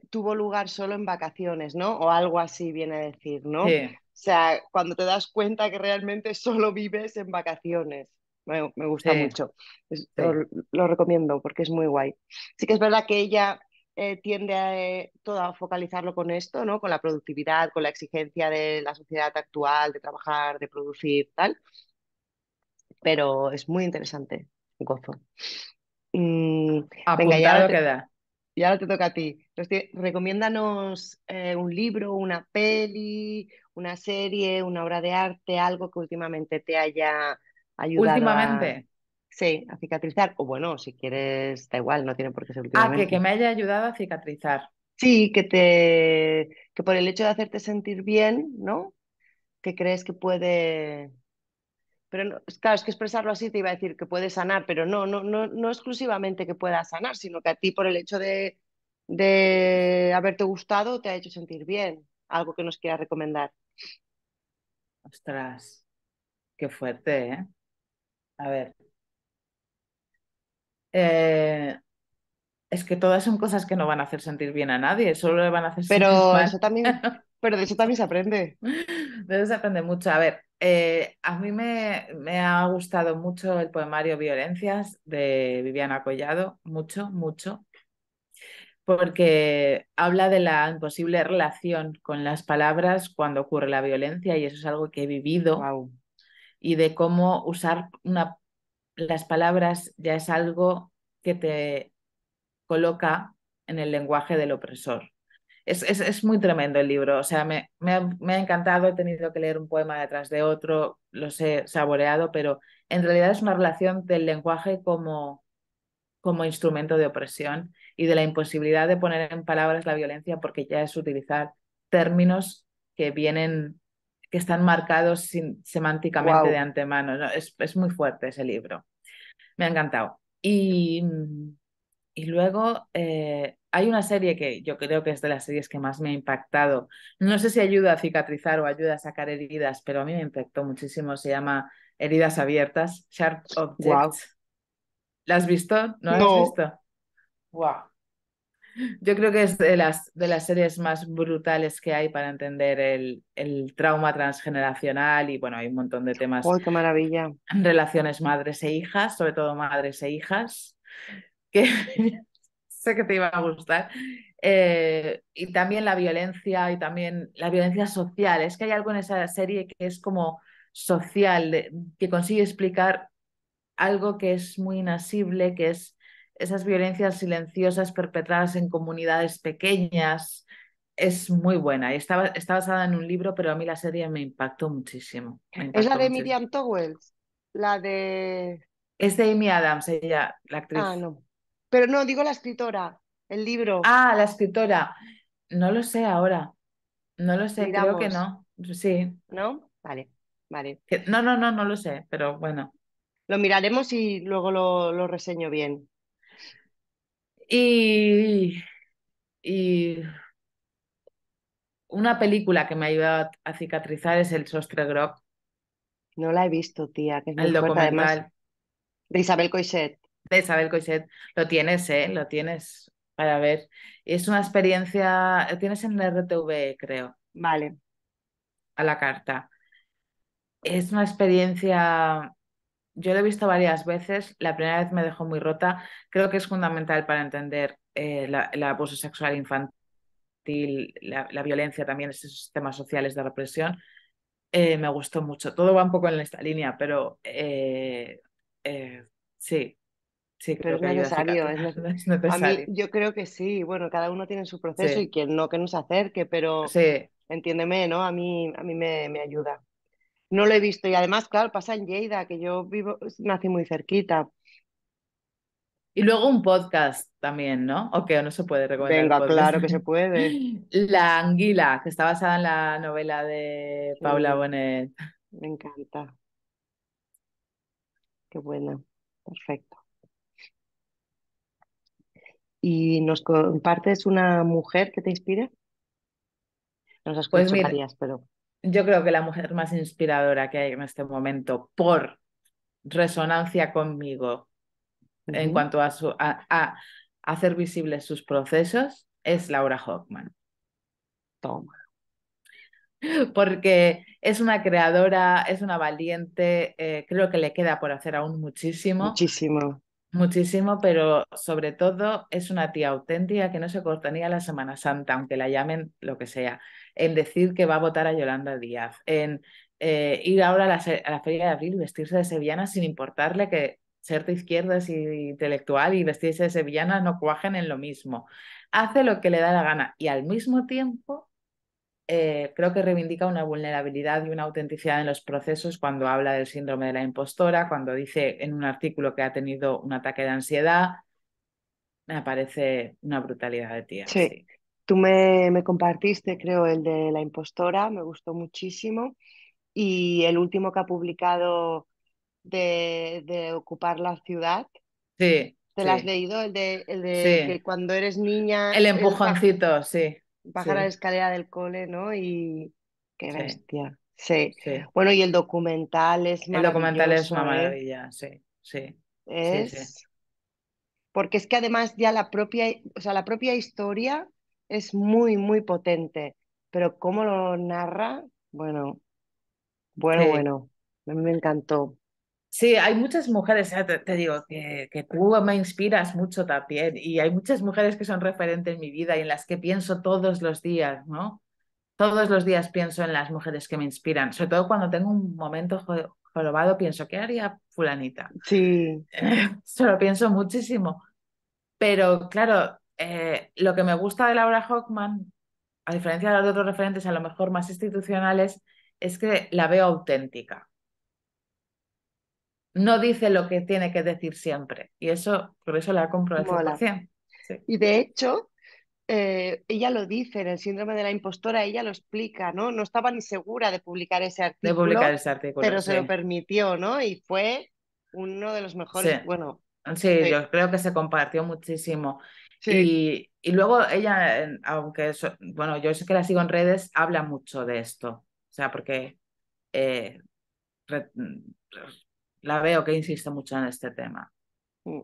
tuvo lugar solo en vacaciones, ¿no? O algo así viene a decir, ¿no? O Sí, sea, cuando te das cuenta que realmente solo vives en vacaciones. Me gusta sí, mucho. sí, Lo recomiendo porque es muy guay. Sí que es verdad que ella tiende todo a focalizarlo con esto, ¿no? Con la productividad, con la exigencia de la sociedad actual, de trabajar, de producir, tal. Pero es muy interesante. Gozo. Mm, venga, apuntado queda. y ahora te toca a ti. Recomiéndanos un libro, una peli, una serie, una obra de arte, algo que últimamente te haya ayudado Últimamente, sí, a cicatrizar. O bueno, si quieres, da igual, no tiene por qué ser que últimamente. me haya ayudado a cicatrizar. Sí, que por el hecho de hacerte sentir bien, ¿no? Que crees que puede. Pero no, claro, es que expresarlo así te iba a decir que puede sanar, pero no exclusivamente que pueda sanar, sino que a ti por el hecho de haberte gustado te ha hecho sentir bien, algo que nos quieras recomendar. Ostras, qué fuerte, ¿eh? A ver. Eh, es que todas son cosas que no van a hacer sentir bien a nadie, solo le van a hacer sentir Pero mal. eso también, pero de eso también se aprende. De eso se aprende mucho. A ver, a mí me ha gustado mucho el poemario Violencias de Viviana Collado, mucho, mucho, porque habla de la imposible relación con las palabras cuando ocurre la violencia y eso es algo que he vivido Wow, y de cómo usar las palabras ya es algo que te coloca en el lenguaje del opresor. Es muy tremendo el libro, o sea, me ha encantado, he tenido que leer un poema detrás de otro, los he saboreado, pero en realidad es una relación del lenguaje como instrumento de opresión y de la imposibilidad de poner en palabras la violencia porque ya es utilizar términos que vienen, que están marcados semánticamente de Wow. antemano, ¿no? Es muy fuerte ese libro. Me ha encantado. Y luego hay una serie que yo creo que es de las series que más me ha impactado. No sé si ayuda a cicatrizar o ayuda a sacar heridas, pero a mí me impactó muchísimo. Se llama Heridas Abiertas, Sharp Wow. Objects. ¿La has visto? ¿No la has No, visto? Wow. Yo creo que es de las series más brutales que hay para entender el trauma transgeneracional y bueno, hay un montón de temas ¡ay, qué maravilla! en relaciones madres e hijas, sobre todo madres e hijas, que sé que te iba a gustar. Y también la violencia y también la violencia social. Es que hay algo en esa serie que es como social, que consigue explicar algo que es muy inasible, que es esas violencias silenciosas perpetradas en comunidades pequeñas. Es muy buena y está basada en un libro, pero a mí la serie me impactó muchísimo. Me Es la impactó de muchísimo. Miriam Towers, la de... Es de Amy Adams, ella, la Ah, actriz. no. Pero no, digo la escritora, el libro. Ah, la escritora. No lo sé ahora. No lo sé, creo que Miramos, no. Sí. ¿no? Vale, vale. No lo sé, pero bueno. Lo miraremos y luego lo reseño bien. Y, y una película que me ha ayudado a cicatrizar es El Sostre Groc, No la he visto, tía, que es muy el fuerte. Además, documental de Isabel Coixet. de Isabel Coixet. Lo tienes, ¿eh? Lo tienes para ver. Es una experiencia, lo tienes en la RTV, creo, Vale, a la carta. Es una experiencia. Yo lo he visto varias veces. La primera vez me dejó muy rota. Creo que es fundamental para entender el abuso sexual infantil, la violencia también, esos temas sociales de represión. Me gustó mucho. Todo va un poco en esta línea, pero eh, sí, sí pero creo es que ayuda a necesario. cicatrizar. Es A mí, necesario. yo creo que sí. Bueno, cada uno tiene su proceso y Sí, quien no, que nos acerque, pero sí. entiéndeme, ¿no? A mí me ayuda. No lo he visto y además, claro, pasa en Lleida, que yo vivo, nací muy cerquita. Y luego un podcast también, ¿no? ¿O qué? ¿O no se puede recomendar Venga, podcast? claro que se puede. La Anguila, que está basada en la novela de Paula Sí, Bonet. me encanta. Qué buena. Perfecto. ¿Y nos compartes una mujer que te inspire? Nos has Pues dicho mira, varias, pero... yo creo que la mujer más inspiradora que hay en este momento, por resonancia conmigo en Ujú. cuanto a hacer visibles sus procesos, es Laura Hoffman. Toma. Porque es una creadora, es una valiente, creo que le queda por hacer aún muchísimo. Muchísimo. Muchísimo, pero sobre todo es una tía auténtica que no se cortaría la Semana Santa, aunque la llamen lo que sea, en decir que va a votar a Yolanda Díaz, en ir ahora a a la Feria de Abril y vestirse de sevillana sin importarle que ser de izquierdas y intelectual y vestirse de sevillana no cuajen en lo mismo. Hace lo que le da la gana y al mismo tiempo creo que reivindica una vulnerabilidad y una autenticidad en los procesos cuando habla del síndrome de la impostora, cuando dice en un artículo que ha tenido un ataque de ansiedad. Me parece una brutalidad de tía, Sí. sí. Tú me compartiste, creo, el de la impostora, me gustó muchísimo. Y el último que ha publicado de ocupar la ciudad, Sí, ¿te lo has sí, leído? El de sí. que cuando eres niña, El el empujoncito, sí, bajar a la sí, escalera del cole, ¿no? Y qué sí, bestia. Sí. sí. Bueno, y el documental es El documental es una maravilloso, ¿eh? maravilla, sí, sí, sí, sí. Es porque es que además ya la propia, o sea, la propia historia es muy, muy potente, pero cómo lo narra, bueno, bueno, Sí, bueno, a mí me encantó. sí, hay muchas mujeres, te digo, que tú me inspiras mucho también, y hay muchas mujeres que son referentes en mi vida y en las que pienso todos los días, ¿no? Todos los días pienso en las mujeres que me inspiran, sobre todo cuando tengo un momento jorobado, pienso, ¿qué haría fulanita? Sí, Eso lo pienso muchísimo. Pero claro, lo que me gusta de Laura Hockman, a diferencia de los otros referentes a lo mejor más institucionales, es que la veo auténtica. No dice lo que tiene que decir siempre. Y eso, por eso la compro al mola. 100%. sí. Y de hecho, ella lo dice en el síndrome de la impostora, ella lo explica, ¿no? No estaba ni segura de publicar ese De publicar artículo, ese artículo, pero se lo sí. permitió, ¿no? Y fue uno de los Sí, mejores, bueno, sí, sí, yo creo que se compartió muchísimo. sí, Y luego ella, aunque, bueno, yo sé que la sigo en redes, habla mucho de esto. O sea, porque eh, re- la veo que insiste mucho en este tema. mm,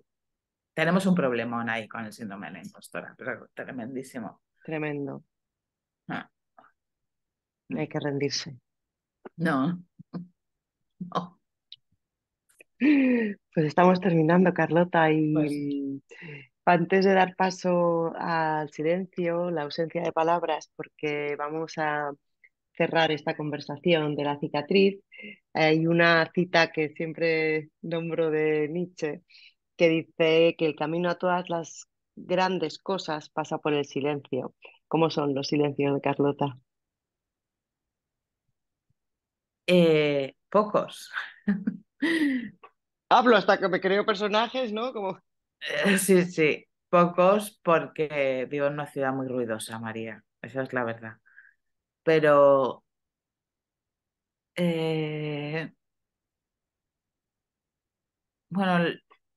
Tenemos un problemón ahí con el síndrome de la impostora, pero tremendísimo. tremendo, Ah, no hay que rendirse. no, no. Pues estamos terminando, Carlota, Pues y antes de dar paso al silencio, la ausencia de palabras, porque vamos a cerrar esta conversación de la cicatriz, hay una cita que siempre nombro de Nietzsche, que dice que el camino a todas las grandes cosas pasa por el silencio. ¿Cómo son los silencios de Carlota? pocos. Hablo hasta que me creo personajes, ¿no? Como... Sí, sí, pocos porque vivo en una ciudad muy ruidosa, María. Esa es la verdad. Pero eh, bueno,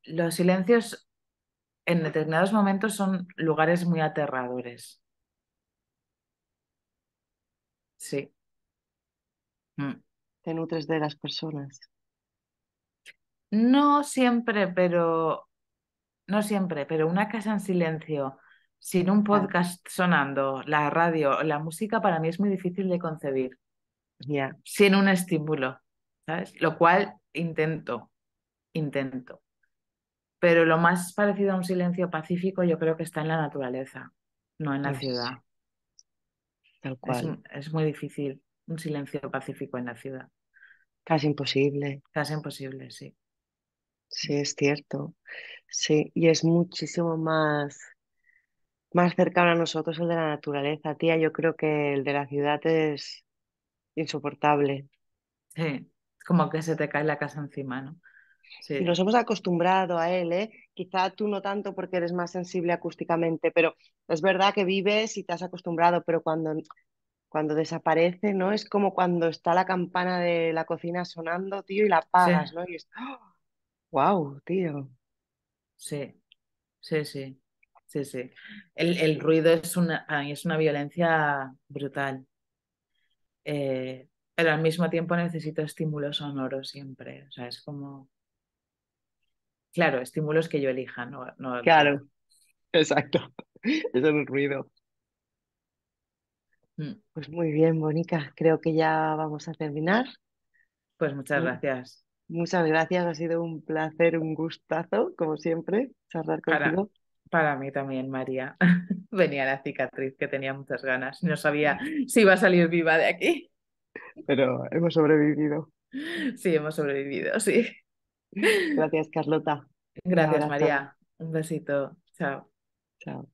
los silencios en determinados momentos son lugares muy aterradores. Sí. Mm. Te nutres de las personas. No siempre, pero no siempre, pero una casa en silencio, sin un Ah, podcast sonando, la radio, la música para mí es muy difícil de concebir, ya, sin un estímulo, ¿sabes? Lo cual intento. Pero lo más parecido a un silencio pacífico yo creo que está en la naturaleza, no en la pues ciudad. tal Es, cual. es muy difícil un silencio pacífico en la ciudad. Casi imposible. Casi imposible, sí. Sí, es cierto. Sí, y es muchísimo más cercano a nosotros el de la naturaleza, tía. Yo creo que el de la ciudad es insoportable. Sí, es como que se te cae la casa encima, ¿no? Y Sí, nos hemos acostumbrado a él, ¿eh? Quizá tú no tanto porque eres más sensible acústicamente, pero es verdad que vives y te has acostumbrado, pero cuando desaparece, ¿no? Es como cuando está la campana de la cocina sonando, tío, y la sí, apagas, ¿no? Y es, wow, tío. sí, sí, sí, sí, sí. El ruido es para mí es una violencia brutal, pero al mismo tiempo necesito estímulos sonoros siempre. O sea, es como, claro, estímulos que yo elija, no el ruido. Claro, exacto. Eso es un ruido. Mm. Pues muy bien, Mónica. Creo que ya vamos a terminar. Pues muchas Mu- gracias. Muchas gracias. Ha sido un placer, un gustazo, como siempre, charlar Para, contigo. para mí también, María. Venía la cicatriz que tenía muchas ganas. No sabía si iba a salir viva de aquí. Pero hemos sobrevivido. Sí, hemos sobrevivido, sí. Gracias, Carlota. Un Gracias, abrazo. María. Un besito. Chao. Chao.